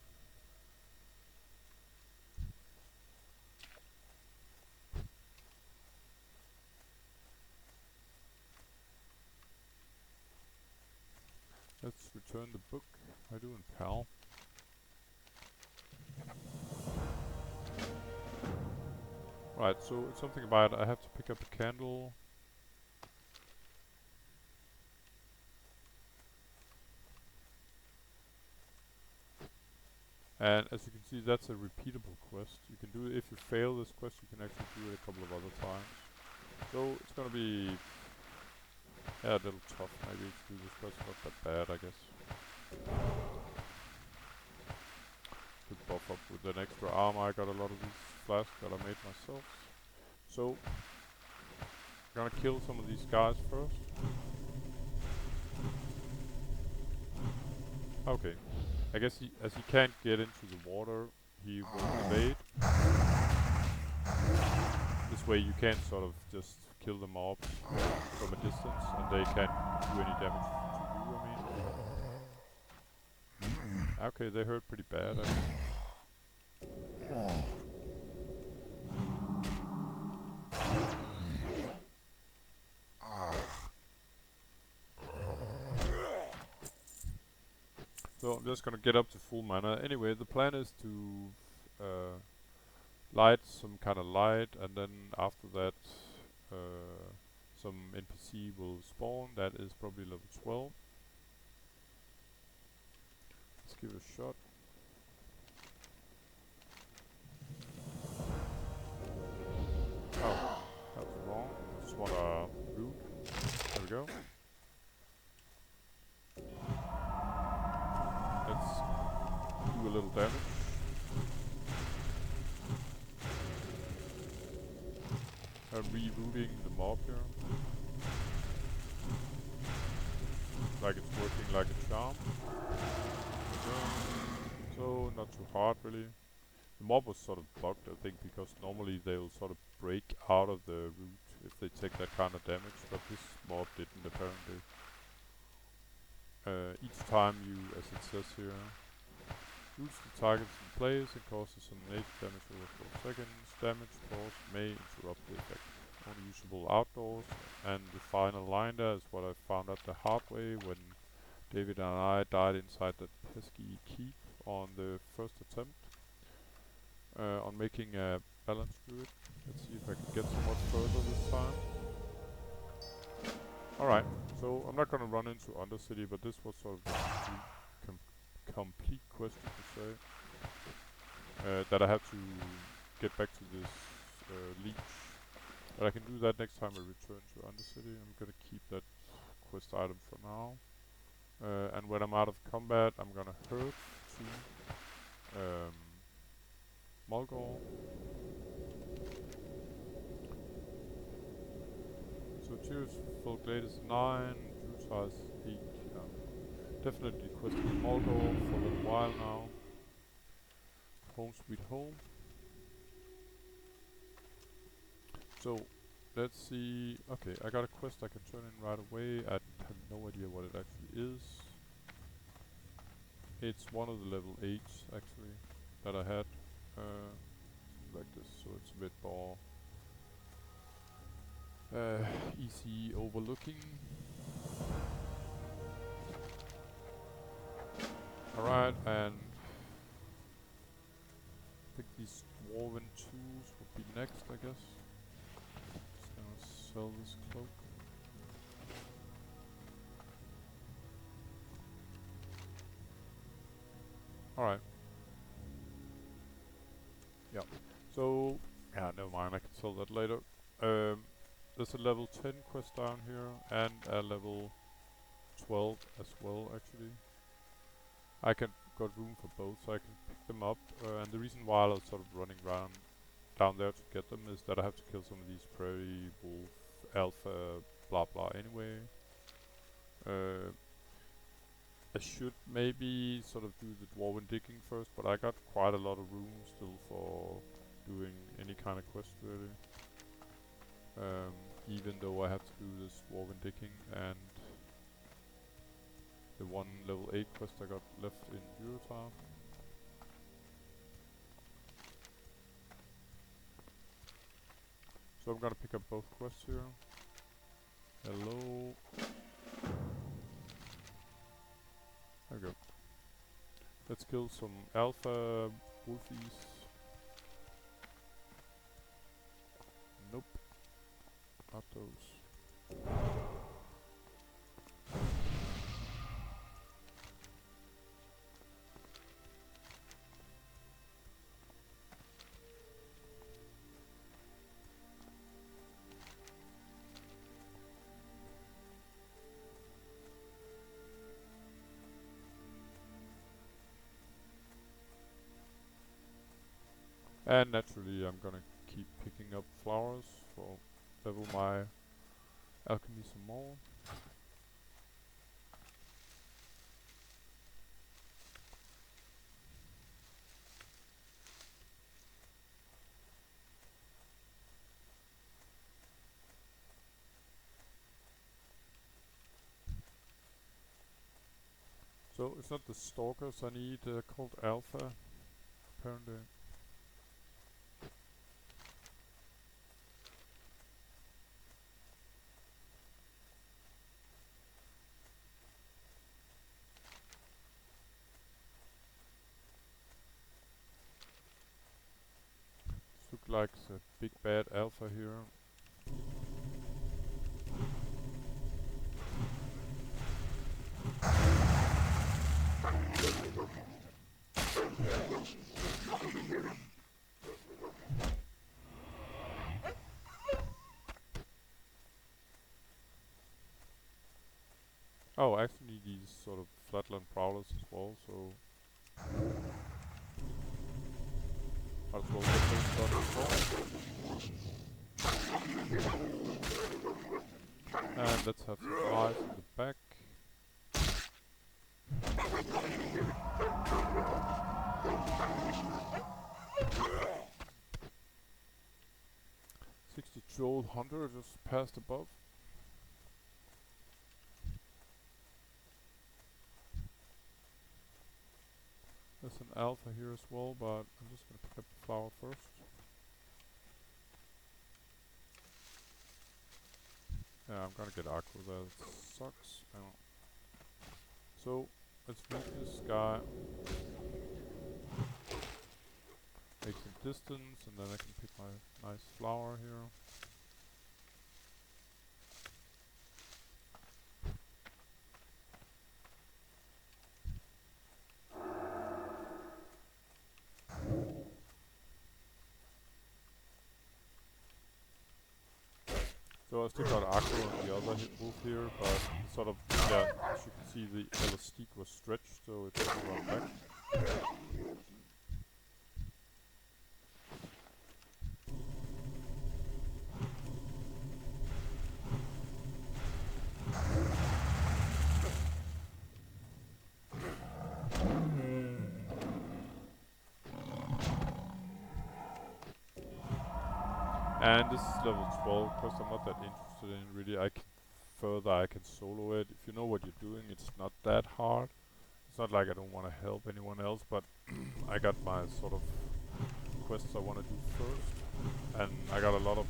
Let's return the book. I do in PAL. Right, so it's something about I have to pick up a candle. And as you can see, that's a repeatable quest. You can do it if you fail this quest, you can actually do it a couple of other times. So it's gonna be a little tough maybe to do this quest, not that bad I guess. Could buff up with an extra armor. I got a lot of these flasks that I made myself. So gonna kill some of these guys first. Okay. I guess as he can't get into the water, he will evade. This way you can sort of just kill the mobs from a distance and they can't do any damage to you, I mean. Okay, they hurt pretty bad, I guess. So I'm just gonna get up to full mana. Anyway, the plan is to light some kind of light, and then after that some NPC will spawn. That is probably level 12. Let's give it a shot. root. There we go. Let's do a little damage. Rebooting the mob here. Like it's working like a charm. So not too hard really. The mob was sort of bugged, I think, because normally they'll sort of break out of the root if they take that kind of damage, but this mob didn't apparently. Each time you, as it says here, roots the targets in place and causes some nature damage over 4 seconds. Damage caused may interrupt the effect. Only usable outdoors. And the final line there is what I found out the hard way when David and I died inside that pesky keep on the first attempt. On making a balance druid. Let's see if I can get so much further this time. Alright, so I'm not gonna run into Undercity, but this was sort of the complete quest, you could say. That I have to get back to this leech. But I can do that next time I return to Undercity. I'm gonna keep that quest item for now. And when I'm out of combat, I'm gonna herd to Mulgore. So Tirisfal Glade is 9, Druid size 8. Yeah. Definitely questing Mulgore for a little while now. Home sweet home. So let's see. Okay, I got a quest I can turn in right away. I have no idea what it actually is. It's one of the level 8s actually that I had. Like this, so it's a bit more easy overlooking. Alright, and I think these dwarven tools would be next, I guess. Just gonna sell this cloak. Alright. Yeah. So, yeah, never mind, I can sell that later. There's a level 10 quest down here, and a level 12 as well, actually. I got room for both, so I can pick them up. And the reason why I was sort of running around down there to get them is that I have to kill some of these prairie wolf, alpha, blah blah anyway. I should maybe sort of do the dwarven digging first, but I got quite a lot of room still for doing any kind of quest really. Even though I have to do this dwarven digging and the one level 8 quest I got left in Eurotown. So I'm gonna pick up both quests here. Hello. There we go. Let's kill some alpha wolfies. Nope. Not those. And naturally I'm gonna keep picking up flowers for level my alchemy some more. So it's not the stalkers I need, they're called alpha, apparently. Look like a big bad alpha here. Oh, I actually need these sort of flatland prowlers as well, so might as well get those done as well. And let's have some flies in the back. 62 hunter just passed above. There's an alpha here as well, but I'm just gonna pick up the flower first. Yeah, I'm gonna get aggro there. It sucks. So, let's move this guy. Make some distance, and then I can pick my nice flower here. So I still got aggro on the other wolf here, but sort of, yeah, as you can see the elastique was stretched, so it doesn't run back. And this is level 12, because I'm not that interested in really. I can solo it. If you know what you're doing, it's not that hard. It's not like I don't want to help anyone else, but I got my sort of quests I want to do first. And I got a lot of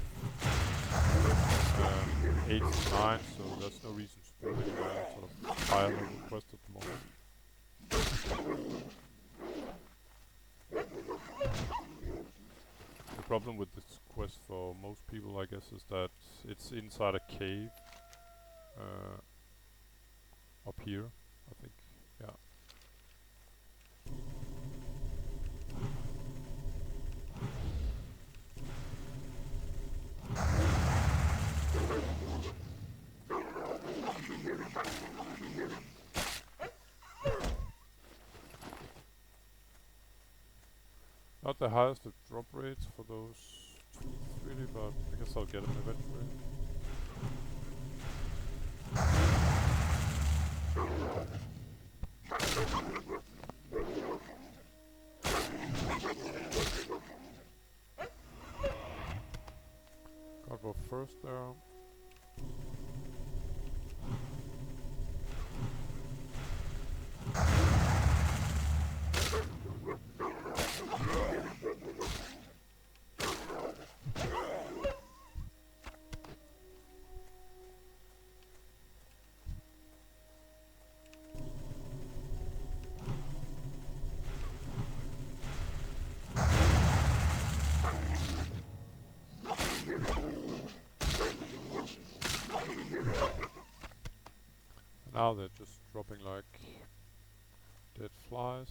8 to 9, so there's no reason to do any sort of higher level quest at the moment. The problem with this quest for most people, I guess, is that it's inside a cave up here, I think. Yeah. Not the highest of drop rates for those tweets really, but I guess I'll get them eventually. Gotta go first there. Now they're just dropping like dead flies.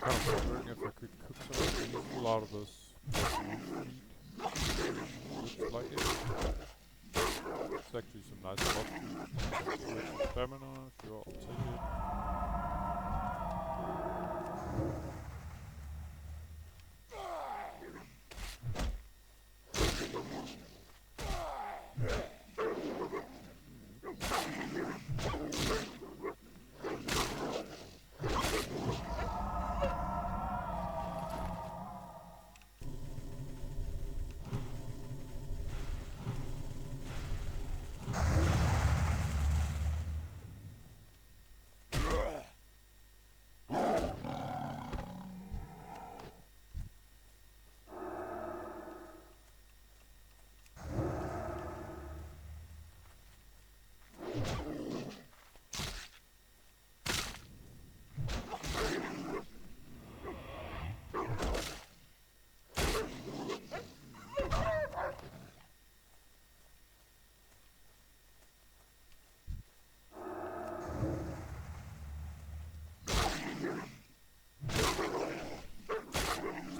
I'm kind of wondering if I could cook some of the evil out of this wolf meat. Looks like it. It's actually some nice buff. With stamina, sure, I'll take it.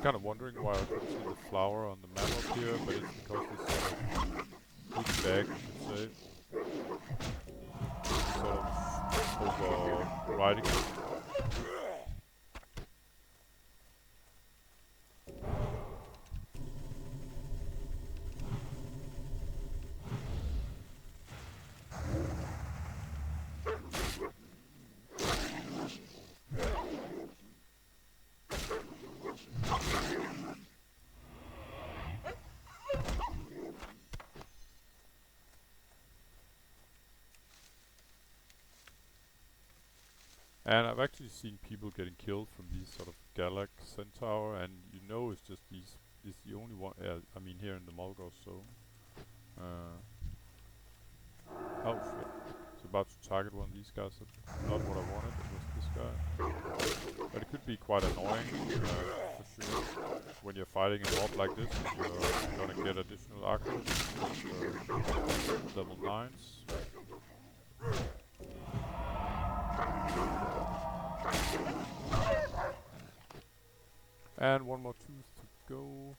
Kind of wondering why I couldn't see the flower on the map up here, but it's because this sort of big bag, you should say, sort of overriding it. And I've actually seen people getting killed from these sort of Galak Centaur, and you know it's just these. It's the only one. I mean, here in the Mulgore zone. Oh shit! It's about to target one of these guys. That's not what I wanted. It was this guy. But it could be quite annoying, for sure. When you're fighting a mob like this, you're gonna get additional archers, level 9s. And one more tooth to go.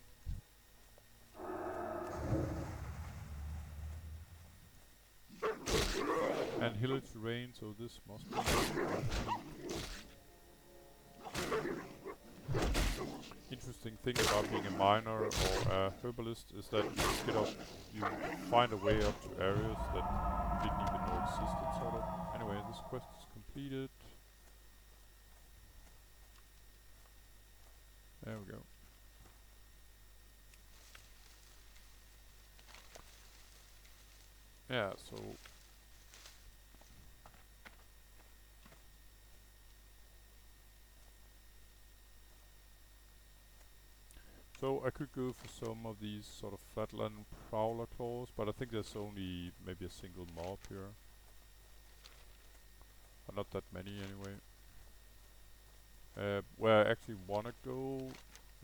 And hilly terrain, so this must be interesting thing about being a miner or a herbalist is that you find a way up to areas that you didn't even know existed, sort of. Anyway, this quest is completed. There we go. Yeah, so I could go for some of these sort of flatland prowler claws, but I think there's only maybe a single mob here. But not that many anyway. Where I actually wanna go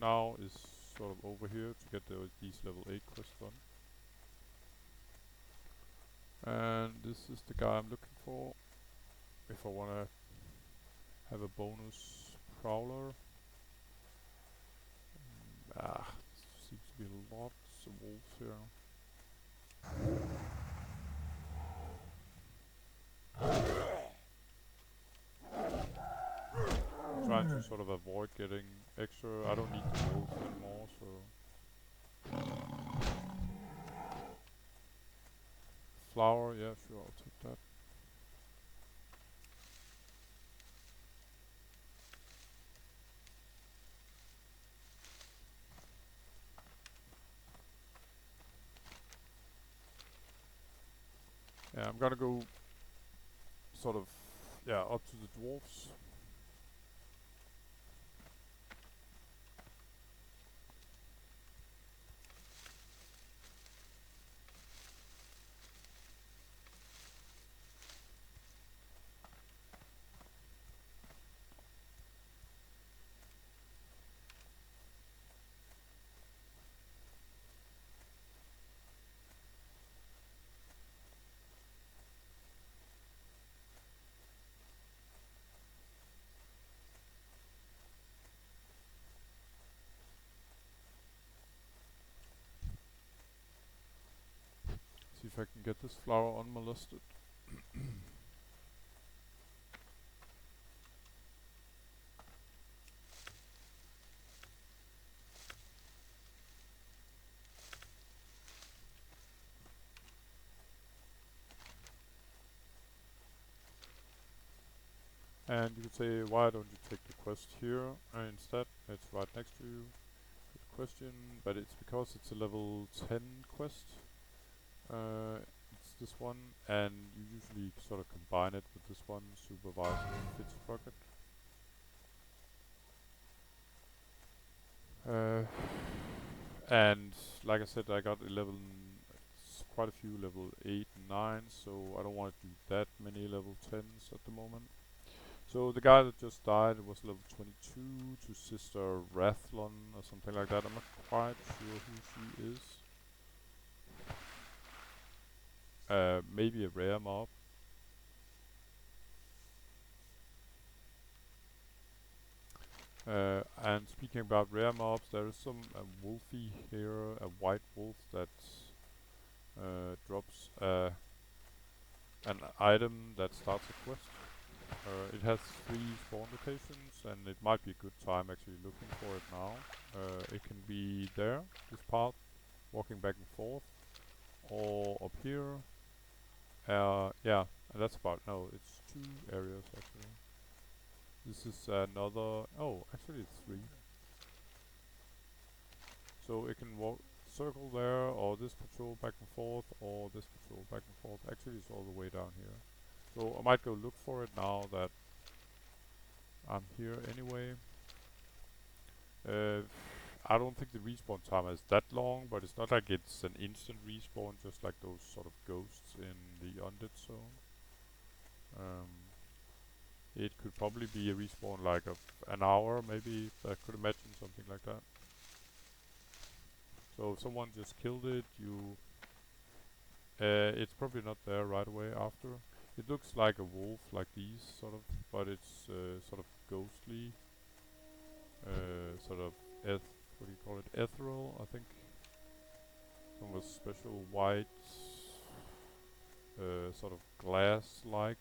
now is sort of over here to get these level 8 quests done. And this is the guy I'm looking for if I wanna have a bonus prowler. Seems to be lots of wolves here. I'm trying to sort of avoid getting extra. I don't need the wolves anymore, so. Flower, yeah, sure, I'll take that. Yeah, I'm gonna go sort of, yeah, up to the dwarves. if I can get this flower unmolested. And you could say, why don't you take the quest here instead? It's right next to you. Good question, but it's because it's a level 10 quest. It's this one, and you usually sort of combine it with this one, supervise the Fitch project. And like I said, I got 11, quite a few level 8 and 9, so I don't want to do that many level 10s at the moment. So the guy that just died was level 22 to Sister Rathlon or something like that. I'm not quite sure who she is. Maybe a rare mob. And speaking about rare mobs, there is some wolfie here, a white wolf that drops an item that starts a quest. It has 3 spawn locations, and it might be a good time actually looking for it now. It can be there, this path, walking back and forth, or up here. Yeah, and that's about, no, it's 2 areas actually. This is another, oh, actually it's 3. So it can walk, circle there, or this patrol back and forth, or this patrol back and forth. Actually it's all the way down here. So I might go look for it now that I'm here anyway. I don't think the respawn time is that long, but it's not like it's an instant respawn, just like those sort of ghosts in the undead zone. It could probably be a respawn like of an hour, maybe. I could imagine something like that. So if someone just killed it, it's probably not there right away after. It looks like a wolf, like these sort of, but it's sort of ghostly, sort of what do you call it? Ethereal, I think. Some of special white, sort of glass-like.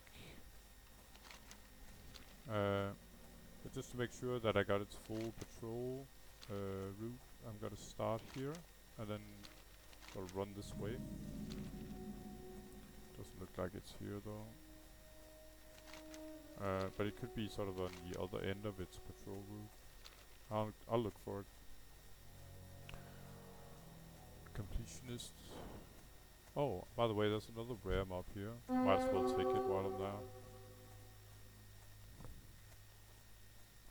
But just to make sure that I got its full patrol route, I'm gonna start here and then sort of run this way. Doesn't look like it's here though. But it could be sort of on the other end of its patrol route. I'll look for it. Completionist. Oh, by the way, there's another rare mob here. Might as well take it while I'm there.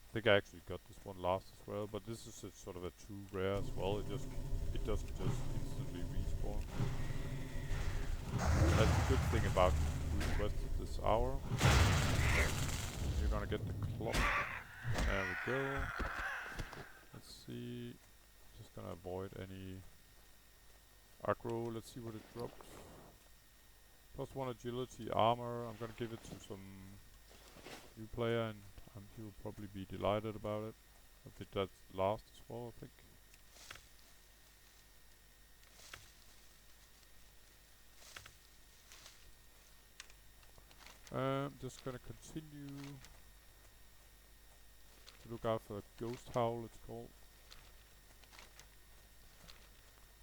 I think I actually got this one last as well, but this is a sort of a true rare as well. It doesn't just instantly respawn. That's the good thing about doing quests at this hour. You're gonna get the clock. There we go. Let's see. Just gonna avoid any aggro. Let's see what it dropped. +1 agility armor. I'm gonna give it to some new player, and he'll probably be delighted about it. I think that's last as well, I think. Just gonna continue to look out for a ghost howl, it's called.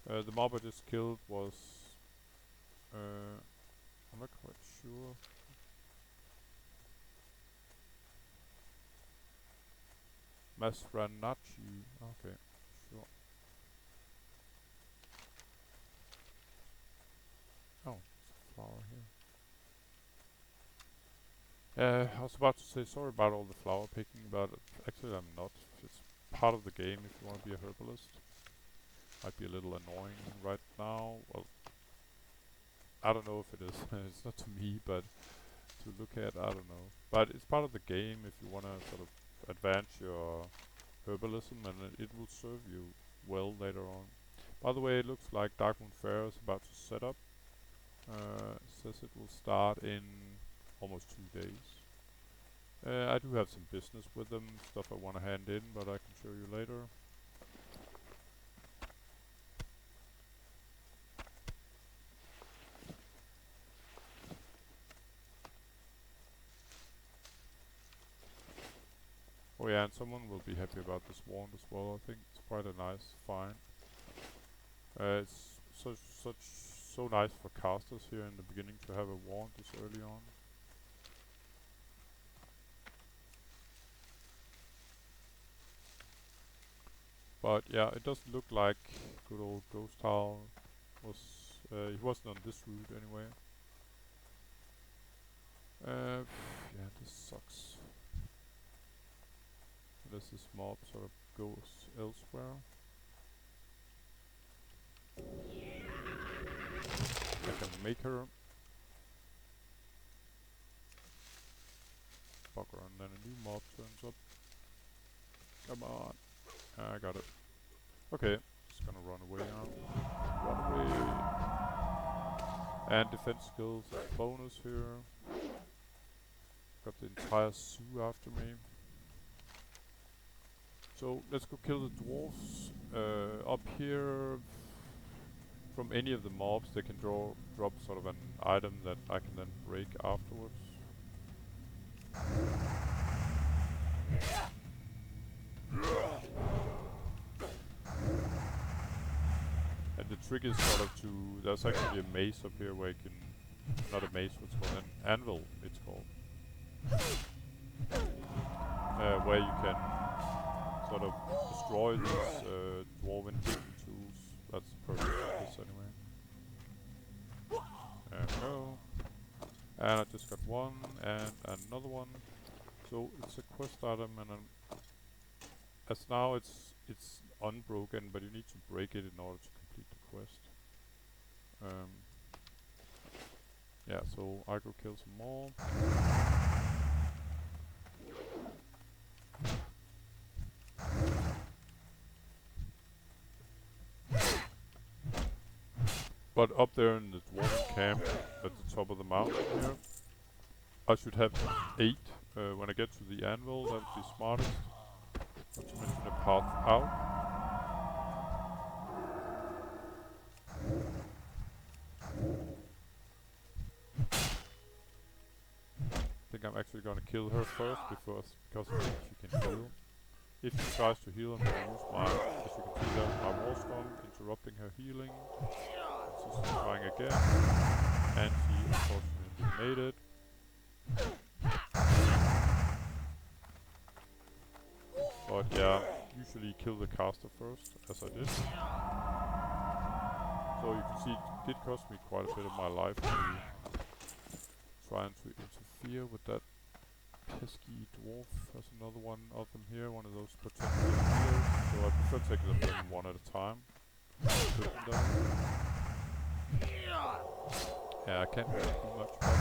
The mob I just killed was I'm not quite sure. Masranachi. Okay, sure. Oh, there's a flower here. I was about to say sorry about all the flower picking, but actually I'm not. It's part of the game if you want to be a herbalist. Might be a little annoying right now. Well, I don't know if it is. It's not to me, but to look at, I don't know. But it's part of the game if you want to sort of advance your herbalism, and it will serve you well later on. By the way, it looks like Darkmoon Fair is about to set up. Says it will start in almost 2 days. I do have some business with them, stuff I want to hand in, but I can show you later. Oh yeah, and someone will be happy about this wand as well. I think it's quite a nice find. It's so nice for casters here in the beginning to have a wand this early on. But yeah, it doesn't look like good old Ghost Tower was. He wasn't on this route anyway. Yeah, this sucks. Unless this mob sort of goes elsewhere. I can make her. Bugger, and then a new mob turns up. Come on. I got it. Okay, just gonna run away now. Run away. And defense skills is bonus here. Got the entire zoo after me. So let's go kill the dwarves. Up here, from any of the mobs, they can drop sort of an item that I can then break afterwards. And the trick is sort of to, there's actually a maze up here where you can, not a maze, what's called an anvil, it's called. Where you can sort of destroy these dwarven hidden tools. That's the purpose of this anyway. There we go. And I just got one and another one. So it's a quest item, and as now it's unbroken, but you need to break it in order to complete the quest. Yeah, so I go kill some more. But up there in the dwarven camp at the top of the mountain here, I should have 8 when I get to the anvil. That would be smartest. Not to mention a path out. I think I'm actually gonna kill her first because I think she can heal. If she tries to heal, I'm gonna use my, as you can see there, my wallstone, interrupting her healing. She's trying again, and she unfortunately made it. But yeah, usually kill the caster first, as I did. So you can see it did cost me quite a bit of my life trying to interfere with that pesky dwarf. There's another one of them here, one of those potential healers. So I prefer taking them one at a time. Put them down. Yeah, I can't really do much about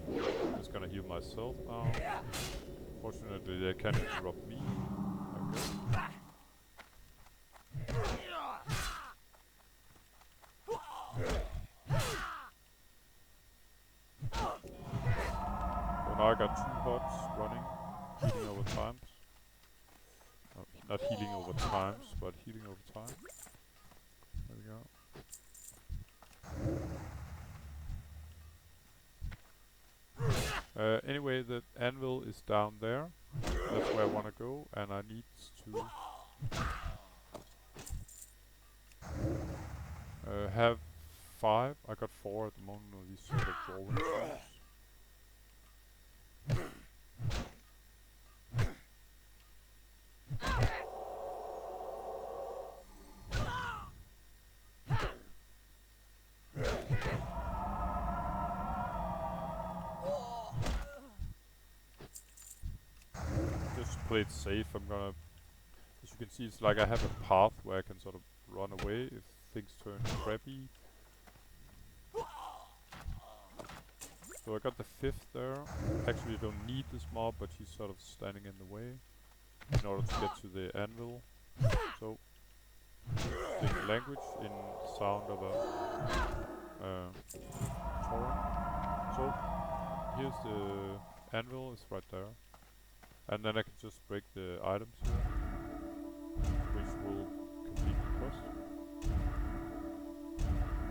this. I'm just gonna heal myself now. Fortunately, they can't interrupt me. Okay. So now I got 2 hots running, healing over times. Not healing over times, but healing over time. There we go. Anyway, the anvil is down there. That's where I want to go, and I need to have 5. I got 4 at the moment of these sort of dwarven tools. Just to play it safe, I'm gonna, as you can see, it's like I have a path where I can sort of run away if things turn crappy. So I got the 5th there. Actually, I don't need this mob, but he's sort of standing in the way in order to get to the anvil. So, the language in sound of a torrent. So, here's the anvil, it's right there. And then I can just break the items here, which will complete the quest.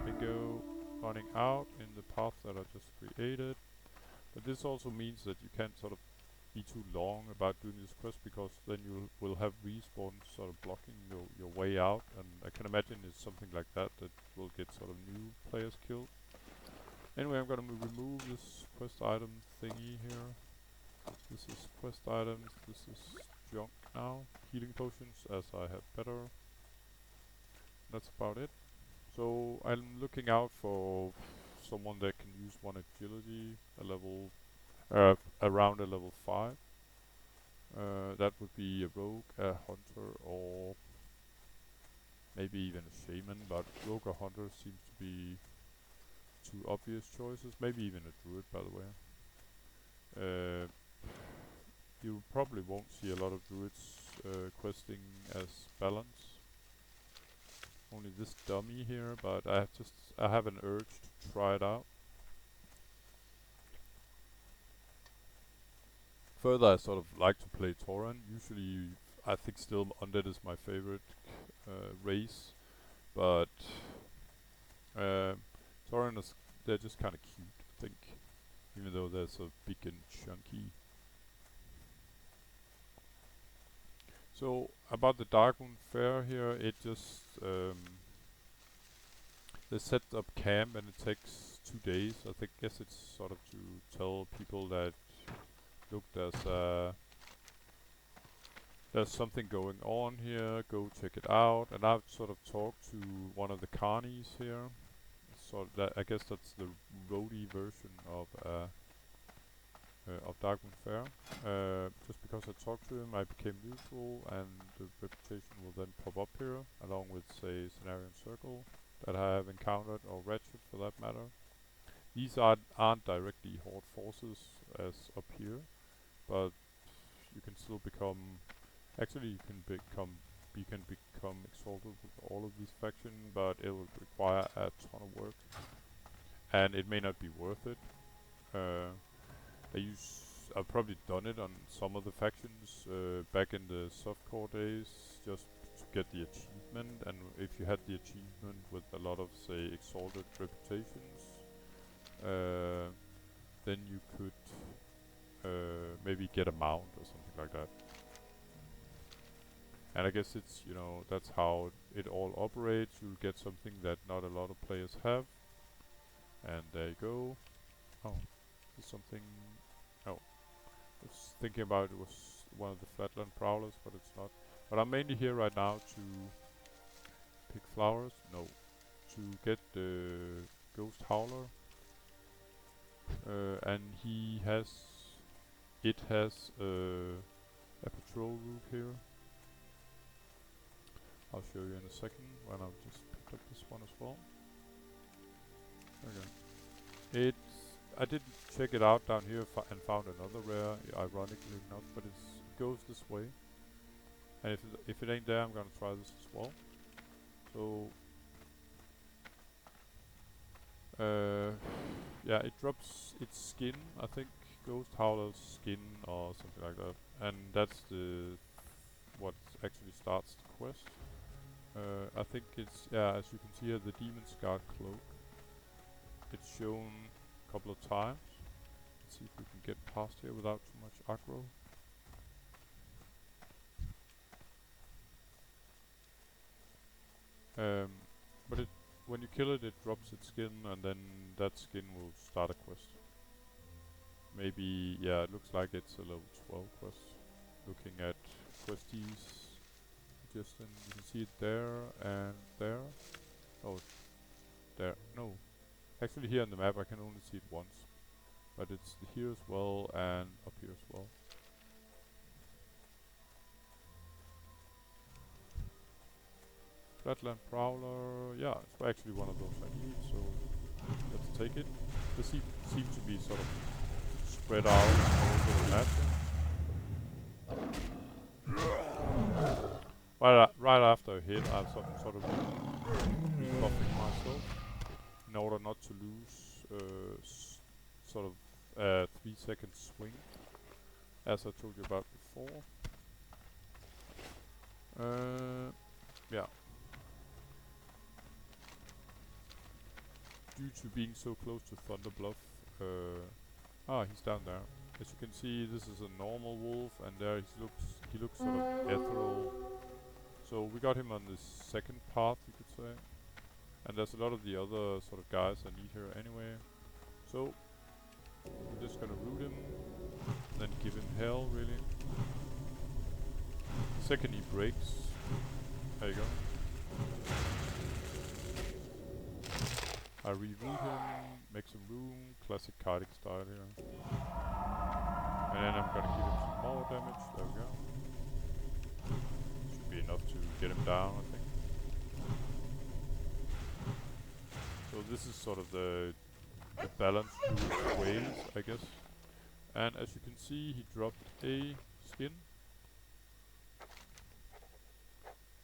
Bingo. Running out in the path that I just created. But this also means that you can't sort of be too long about doing this quest, because then you will have respawns sort of blocking your way out, and I can imagine it's something like that that will get sort of new players killed. Anyway, I'm gonna remove this quest item thingy here. This is quest items, this is junk now. Healing potions, as I have better. That's about it. So I'm looking out for someone that can use one agility, a level around a level 5. That would be a rogue, a hunter, or maybe even a shaman, but rogue or hunter seems to be two obvious choices. Maybe even a druid, by the way. You probably won't see a lot of druids questing as balance. Only this dummy here, but I have an urge to try it out. Further, I sort of like to play Tauren. Usually, I think still Undead is my favorite race, but Tauren they're just kind of cute, I think, even though they're so big and chunky. So about the Darkmoon Fair here, it just they set up camp and it takes 2 days. I guess it's sort of to tell people that look, there's something going on here, go check it out. And I've sort of talked to one of the carnies here. So that, I guess that's the roadie version of Darkmoon Fair. Just because I talked to him, I became neutral, and the reputation will then pop up here, along with, say, Cenarion Circle that I have encountered, or Ratchet for that matter. These aren't directly Horde forces as up here, but you can still become. Actually, you can become exalted with all of these factions, but it will require a ton of work, and it may not be worth it. I've probably done it on some of the factions back in the softcore days, just to get the achievement. And if you had the achievement with a lot of, say, exalted reputations, then you could maybe get a mount or something like that. And I guess it's, that's how it all operates. You'll get something that not a lot of players have. And there you go. Oh, there's something. Oh, I was thinking about it was one of the flatland prowlers, but it's not. But I'm mainly here right now to pick flowers. No, to get the ghost howler. And it has a patrol route here. I'll show you in a second when I've just picked up this one as well. Okay. I didn't check it out down here and found another rare, ironically enough, but it goes this way. And if it ain't there, I'm gonna try this as well. So yeah, it drops its skin, I think, Ghost Howler's skin or something like that, and that's what actually starts the quest. I think it's, as you can see here, the Demon Scar cloak. It's shown a couple of times. Let's see if we can get past here without too much aggro. But when you kill it, it drops its skin, and then that skin will start a quest. Maybe, yeah, it looks like it's a level 12 quest. Looking at questies, you can see it there and there. Oh, there. No, actually here on the map I can only see it once, but it's here as well and up here as well. Flatland Prowler, yeah, it's actually one of those I need, so let's take it. They seem to be sort of spread out over the map. Right after a hit, I have some sort of buffing myself in order not to lose sort of a 3-second swing, as I told you about before. Yeah. Due to being so close to Thunder Bluff, he's down there. As you can see, this is a normal wolf, and there he looks sort of ethereal. So we got him on the second path, you could say. And there's a lot of the other sort of guys I need here anyway. So we're just gonna root him, then give him hell, really. Second he breaks. There you go. I re-root him, make some room, classic carding style here. And then I'm gonna give him some more damage, there we go. Should be enough to get him down, I think. So this is sort of the balanced ways, I guess. And as you can see, he dropped a skin.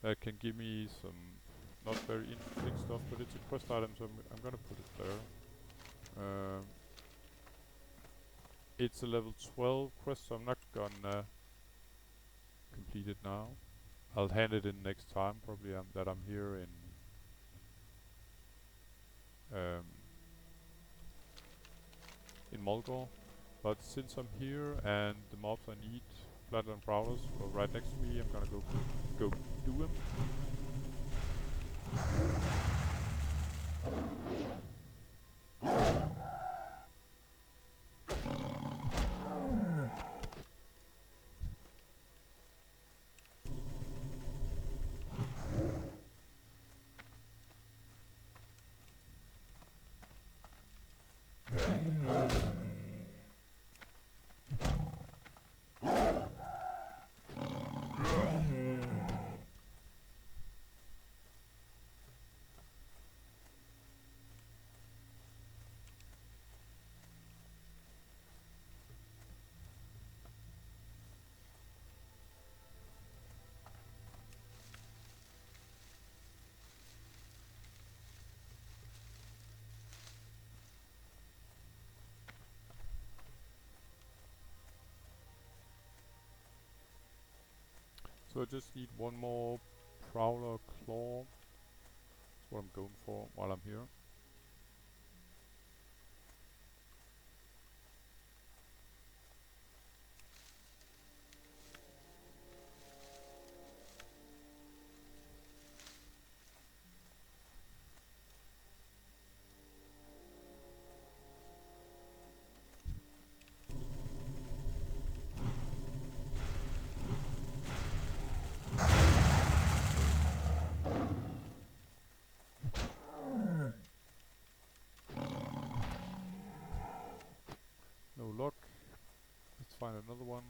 That can give me some not very interesting stuff, but it's a quest item, so I'm gonna put it there. It's a level 12 quest, so I'm not gonna complete it now. I'll hand it in next time, probably that I'm here in Mulgore. But since I'm here and the mobs I need, Flatland Prowlers, are right next to me, I'm gonna go do them. So I just need one more Prowler Claw. That's what I'm going for while I'm here. No luck. Let's find another one.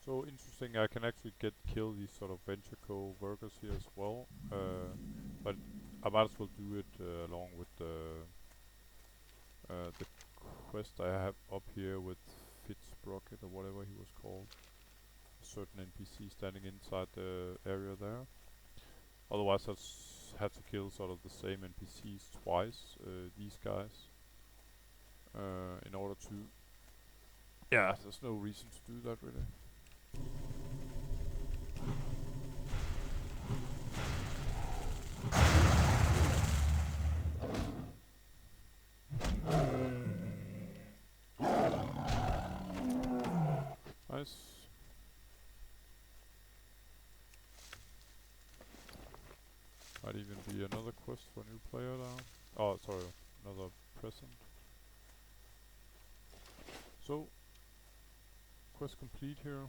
So interesting, I can actually kill these sort of Venture workers here as well. But I might as well do it along with the quest I have up here with Fitzsprocket or whatever he was called. A certain NPC standing inside the area there. Otherwise I'd have to kill sort of the same NPCs twice, these guys. In order to... Yeah, there's no reason to do that really. Nice. Might even be another quest for a new player now. Oh, sorry, another present. So, quest complete here.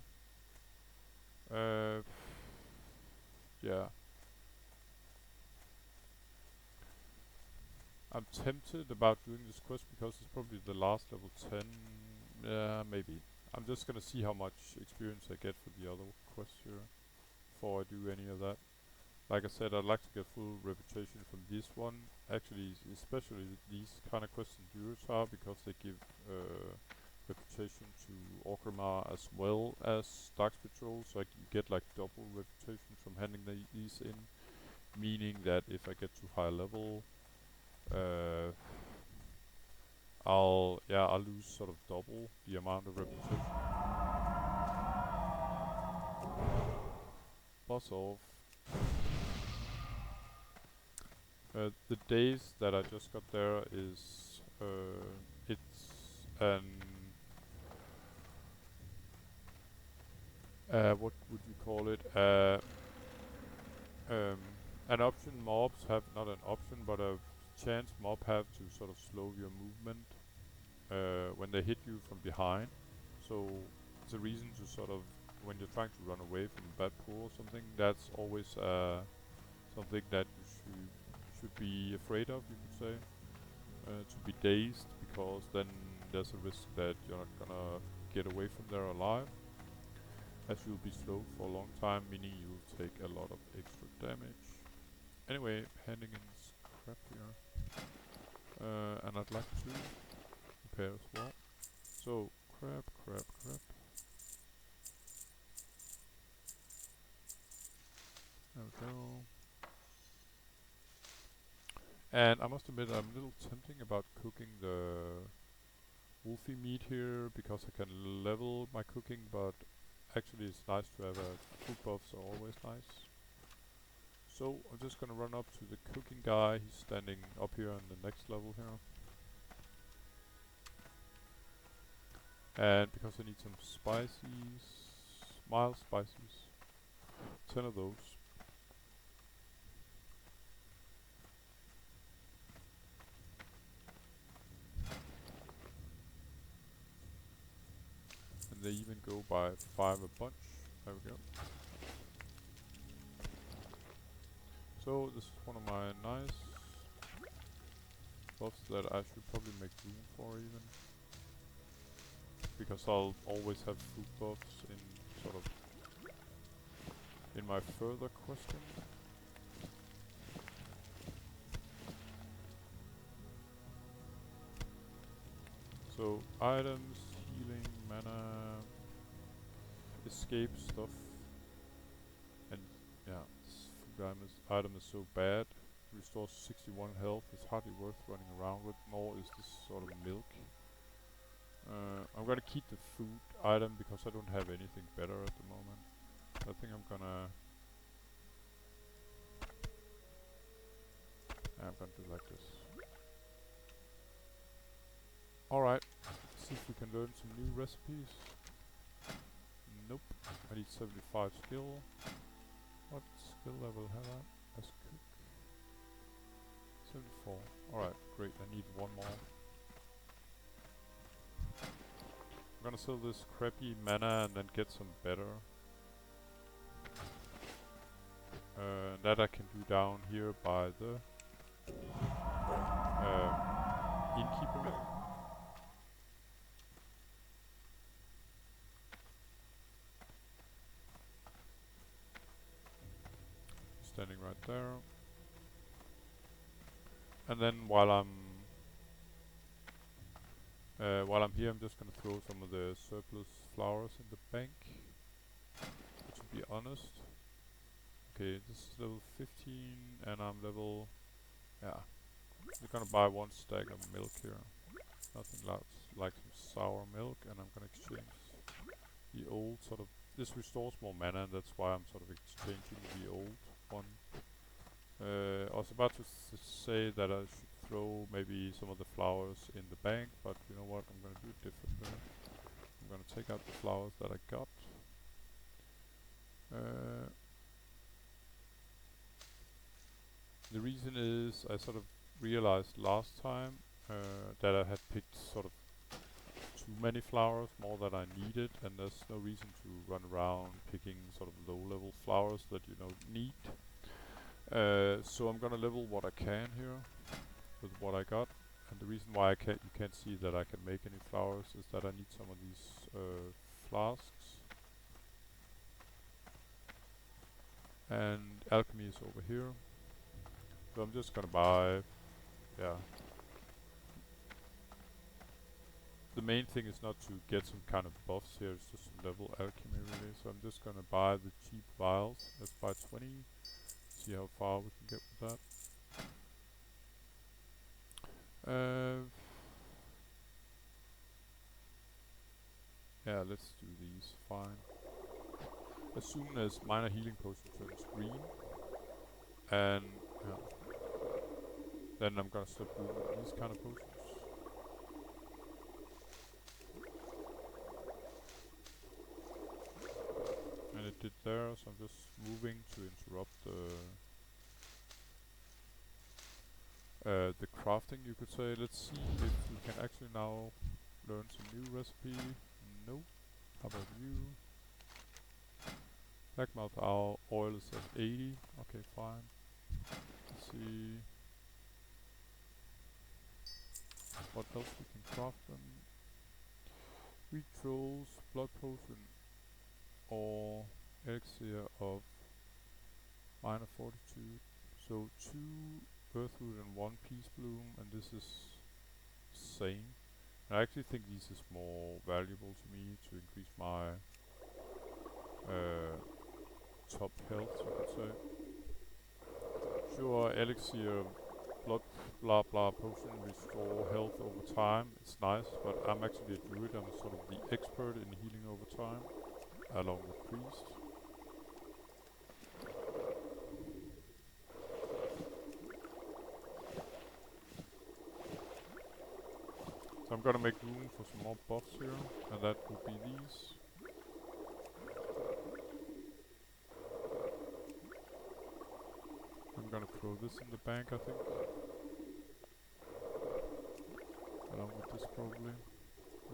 Yeah. I'm tempted about doing this quest because it's probably the last level 10. Yeah, maybe. I'm just gonna see how much experience I get for the other quest here before I do any of that. Like I said, I'd like to get full reputation from this one. Actually, especially these kind of quests in Tirisfal, because they give reputation to Orgrimmar as well as Dark Patrol, so you get like double reputation from handing these in. Meaning that if I get to high level, I'll lose sort of double the amount of reputation. Boss off. The days that I just got there is it's what would you call it? Um, an option mobs have, not an option, but a chance mob have to sort of slow your movement when they hit you from behind. So it's a reason to sort of, when you're trying to run away from a bad pull or something, that's always something that you should be afraid of, you could say. To be dazed, because then there's a risk that you're not gonna get away from there alive, as you'll be slowed for a long time, meaning you'll take a lot of extra damage. Anyway, handing in scrap here. And I'd like to repair as well. So, crap. There we go. And I must admit, I'm a little tempting about cooking the wolfy meat here, because I can level my cooking, but actually it's nice to have food buffs are always nice. So I'm just gonna run up to the cooking guy. He's standing up here on the next level here. And because I need some spices, mild spices, 10 of those. And they even go by 5 a bunch. There we go. So this is one of my nice buffs that I should probably make room for even. Because I'll always have food buffs in sort of in my further questing. So items, healing, mana, escape stuff, and yeah, this food item is so bad. Restores 61 health. It's hardly worth running around with. Nor is this sort of milk. I'm gonna keep the food item because I don't have anything better at the moment. I think I'm gonna do like this. Alright, see if we can learn some new recipes. Nope, I need 75 skill. What skill level have I as cook? 74. Alright, great, I need one more. I'm gonna sell this crappy mana and then get some better. That I can do down here by the innkeeper. Standing right there. And then while I'm here, I'm just gonna throw some of the surplus flowers in the bank. To be honest. Okay, this is level 15 and I'm level... yeah. I'm gonna buy 1 stack of milk here. Nothing like some sour milk, and I'm gonna exchange the old sort of... this restores more mana, and that's why I'm sort of exchanging the old one. I was about to say that I should throw maybe some of the flowers in the bank, but you know what, I'm gonna do it differently. I'm gonna take out the flowers that I got. The reason is I sort of realized last time that I had picked sort of too many flowers, more than I needed, and there's no reason to run around picking sort of low level flowers that you don't need. So I'm gonna level what I can here with what I got, and the reason why you can't see that I can make any flowers is that I need some of these flasks. And alchemy is over here. So I'm just gonna buy, yeah. The main thing is not to get some kind of buffs here, it's just to level alchemy really. So I'm just gonna buy the cheap vials. Let's buy 20. See how far we can get with that. Yeah, let's do these, fine. As soon as minor healing potion turns green, and yeah. then I'm gonna start brewing these kind of potions. And it did there, so I'm just moving to interrupt the crafting, you could say. Let's see if we can actually now learn some new recipe. No. How about you? Black malt oil is at 80. Okay, fine. Let's see what else we can craft them. Wheat trolls, blood potion, or elixir of minor fortitude. So 2 earthroot and 1 peace bloom, and this is same. I actually think this is more valuable to me to increase my top health, you could say. Sure, elixir, blood, blah blah potion, restore health over time. It's nice, but I'm actually a druid. I'm sort of the expert in healing over time, along with priest. So I'm gonna make room for some more buffs here, and that will be these. I'm gonna throw this in the bank, I think. Along with this probably.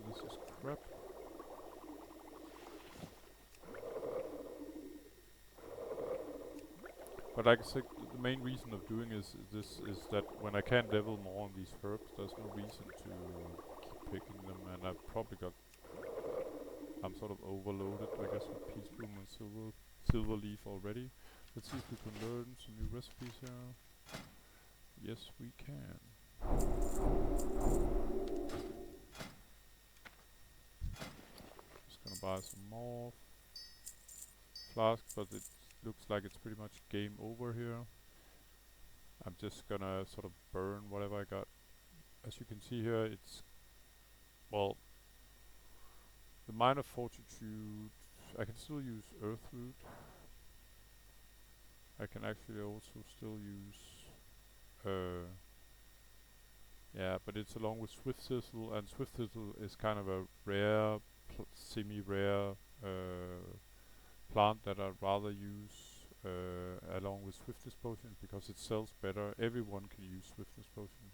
This is crap. But like I said, the main reason of doing this is that when I can't level more on these herbs, there's no reason to keep picking them, and I've probably I'm sort of overloaded, I guess, with peace bloom and silver leaf already. Let's see if we can learn some new recipes here. Yes, we can. Just gonna buy some more flasks, but it looks like it's pretty much game over here. I'm just gonna sort of burn whatever I got. As you can see here, it's, well, the minor fortitude, I can still use earthroot. I can actually also still use, yeah, but it's along with swift thistle, and swift thistle is kind of a rare, semi-rare plant that I'd rather use along with swiftness potion because it sells better. Everyone can use swiftness potion,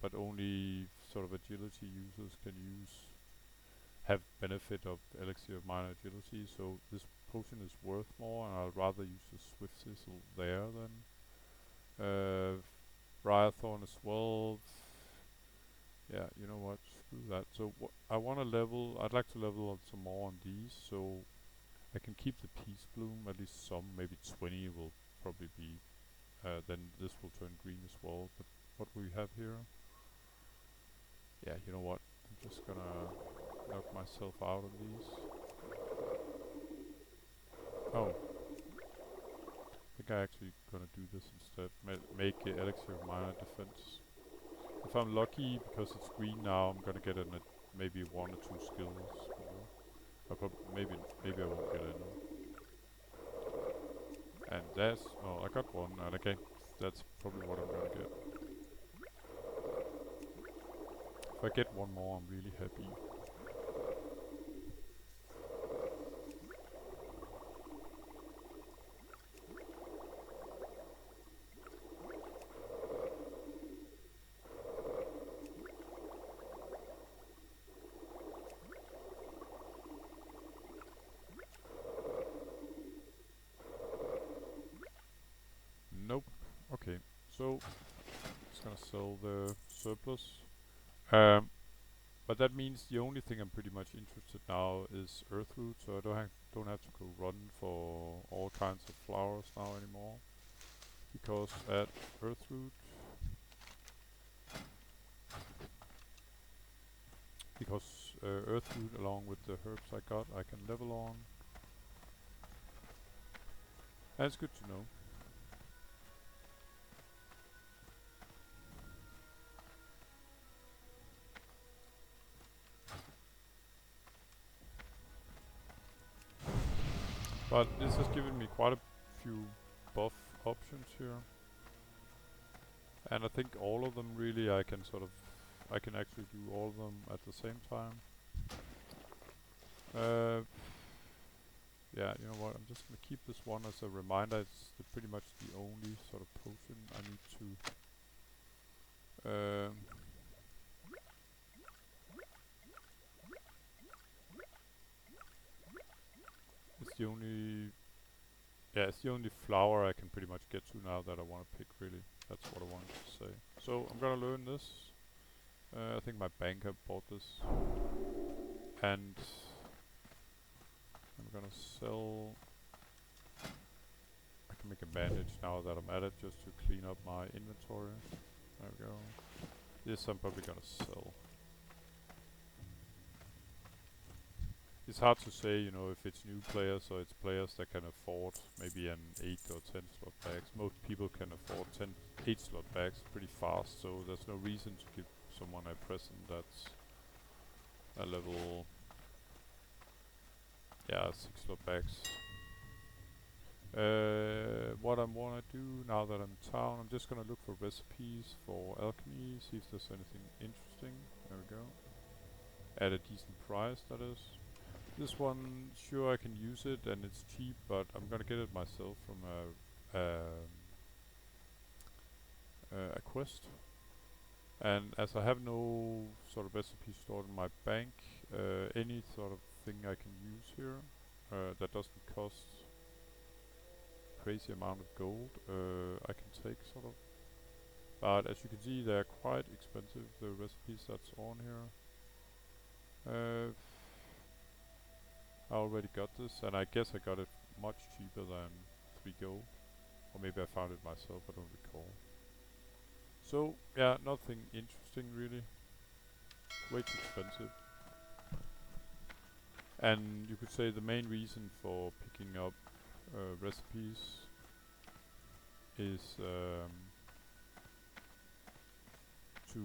but only sort of agility users can have benefit of elixir of minor agility. So this potion is worth more, and I'd rather use the swift thistle there than Briarthorn as well. Yeah, you know what? Screw that. So I want to level. I'd like to level on some more on these, so I can keep the peace bloom, at least some, maybe 20 will probably be, then this will turn green as well, but what we have here, yeah, you know what, I'm just gonna knock myself out on these. Oh, I think I actually gonna do this instead, make elixir of minor defense. If I'm lucky, because it's green now, I'm gonna get maybe 1 or 2 skills more. Maybe I won't get any. And I got 1, and again, that's probably what I'm gonna get. If I get 1 more, I'm really happy. Nope. Okay, so just gonna sell the surplus. But that means the only thing I'm pretty much interested now is earthroot, so I don't have to go run for all kinds of flowers now anymore. Because at earthroot, earthroot along with the herbs I got, I can level on. And it's good to know. But this has given me quite a few buff options here. And I think all of them really I can actually do all of them at the same time. Yeah, you know what, I'm just gonna keep this one as a reminder. It's pretty much the only sort of potion I need to it's the only it's the only flower I can pretty much get to now that I want to pick, really. That's what I wanted to say. So I'm gonna learn this. I think my banker bought this. And I'm gonna sell. I can make a bandage now that I'm at it, just to clean up my inventory. There we go. This I'm probably gonna sell. It's hard to say, you know, if it's new players or it's players that can afford maybe an 8 or 10 slot bags. Most people can afford 8 slot bags pretty fast, so there's no reason to give someone a present that's a level, 6 slot bags. What I wanna do now that I'm in town, I'm just gonna look for recipes for alchemy, see if there's anything interesting. There we go. At a decent price, that is. This one, sure I can use it and it's cheap, but I'm gonna get it myself from a quest. And as I have no sort of recipe stored in my bank, any sort of thing I can use here that doesn't cost crazy amount of gold, I can take sort of. But as you can see, they're quite expensive, the recipes that's on here. I already got this, and I guess I got it much cheaper than 3 gold. Or maybe I found it myself, I don't recall. So, yeah, nothing interesting really. Way too expensive. And you could say the main reason for picking up recipes is to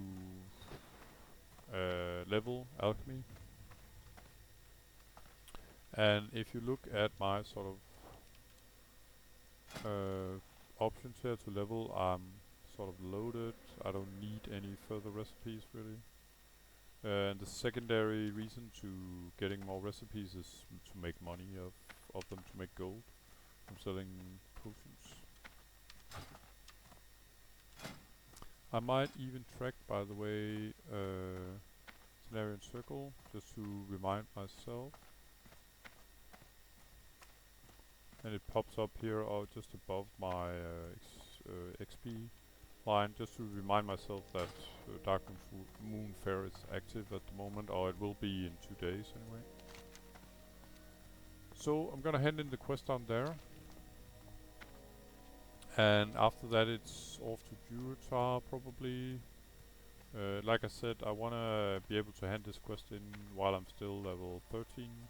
level alchemy. And if you look at my sort of options here to level, I'm sort of loaded. I don't need any further recipes really. And the secondary reason to getting more recipes is to make money of them, to make gold from selling potions. I might even track, by the way, Cenarian Circle, just to remind myself. And it pops up here just above my XP line, just to remind myself that Dark Moon Fair is active at the moment, or it will be in 2 days anyway. So I'm gonna hand in the quest down there. And after that it's off to Jurutar probably. Like I said, I wanna be able to hand this quest in while I'm still level 13.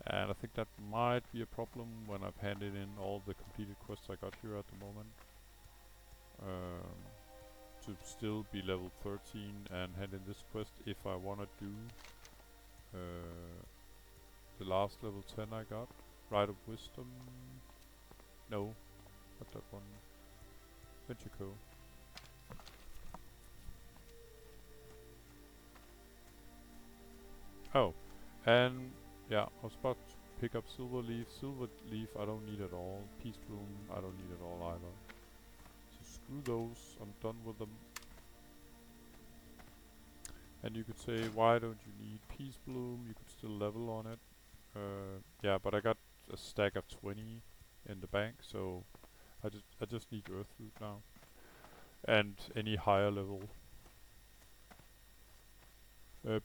And I think that might be a problem when I've handed in all the completed quests I got here at the moment. To still be level 13 and hand in this quest if I wanna do the last level 10 I got. Rite of Wisdom. No, not that one. Venture Co. Oh, and yeah, I was about to pick up Silver Leaf. Silver Leaf I don't need at all. Peace Bloom I don't need at all either. So screw those, I'm done with them. And you could say, why don't you need Peace Bloom? You could still level on it. Yeah, but I got a stack of 20 in the bank, so I just need Earthroot now. And any higher level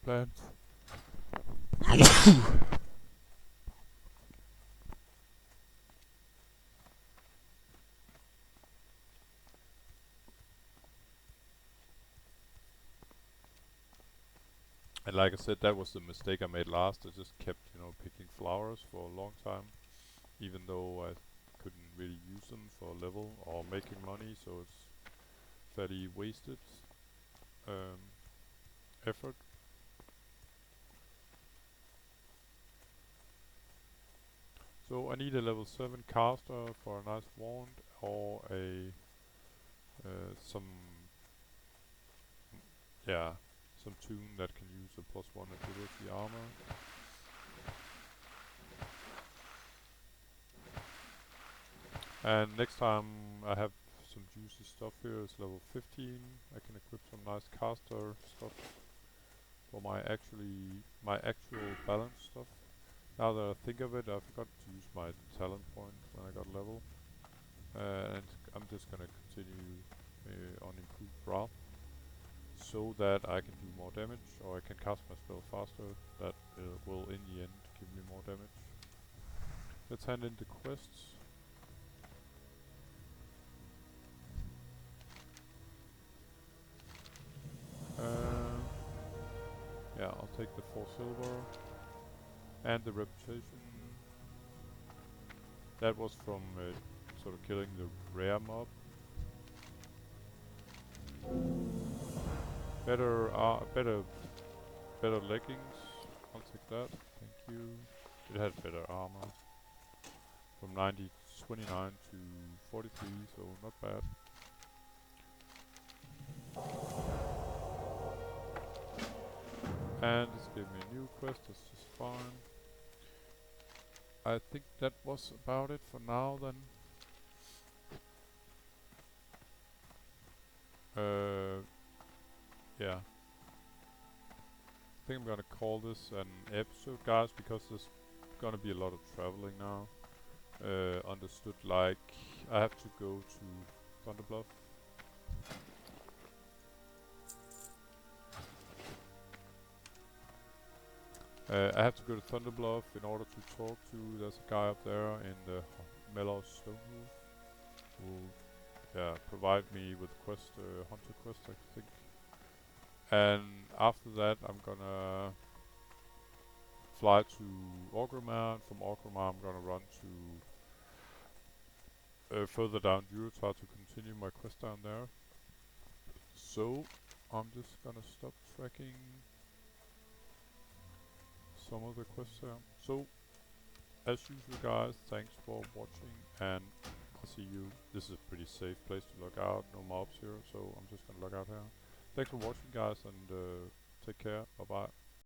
plant. And like I said, that was the mistake I made last. I just kept, you know, picking flowers for a long time, even though I couldn't really use them for level or making money, so it's fairly wasted effort. So I need a level 7 caster for a nice wand, or a some yeah, some tune that can use a +1 agility armor. And next time I have some juicy stuff here. It's level 15. I can equip some nice caster stuff for my actual balance stuff. Now that I think of it, I forgot to use my talent point when I got level. And I'm just gonna continue on improved wrath, so that I can do more damage, or I can cast my spell faster. That will in the end give me more damage. Let's hand in the quests. Yeah, I'll take the 4 silver and the reputation. That was from sort of killing the rare mob. Better leggings. I'll take that. Thank you. It had better armor. From 29 to 43, so not bad. And this gave me a new quest, that's just fine. I think that was about it for now then. Yeah. I think I'm gonna call this an episode, guys, because there's gonna be a lot of traveling now. Understood, like, I have to go to Thunderbluff. I have to go to Thunderbluff in order to talk to, there's a guy up there in the Mellow Stonewood who will provide me with quest, hunter quest, I think. And after that I'm gonna fly to Orgrimmar, and from Orgrimmar I'm gonna run to further down Durotar to continue my quest down there. So I'm just gonna stop tracking some of the quests there. So as usual, guys, thanks for watching, and I'll see you. This is a pretty safe place to log out, no mobs here, so I'm just gonna log out here. Thanks for watching, guys, and take care. Bye bye.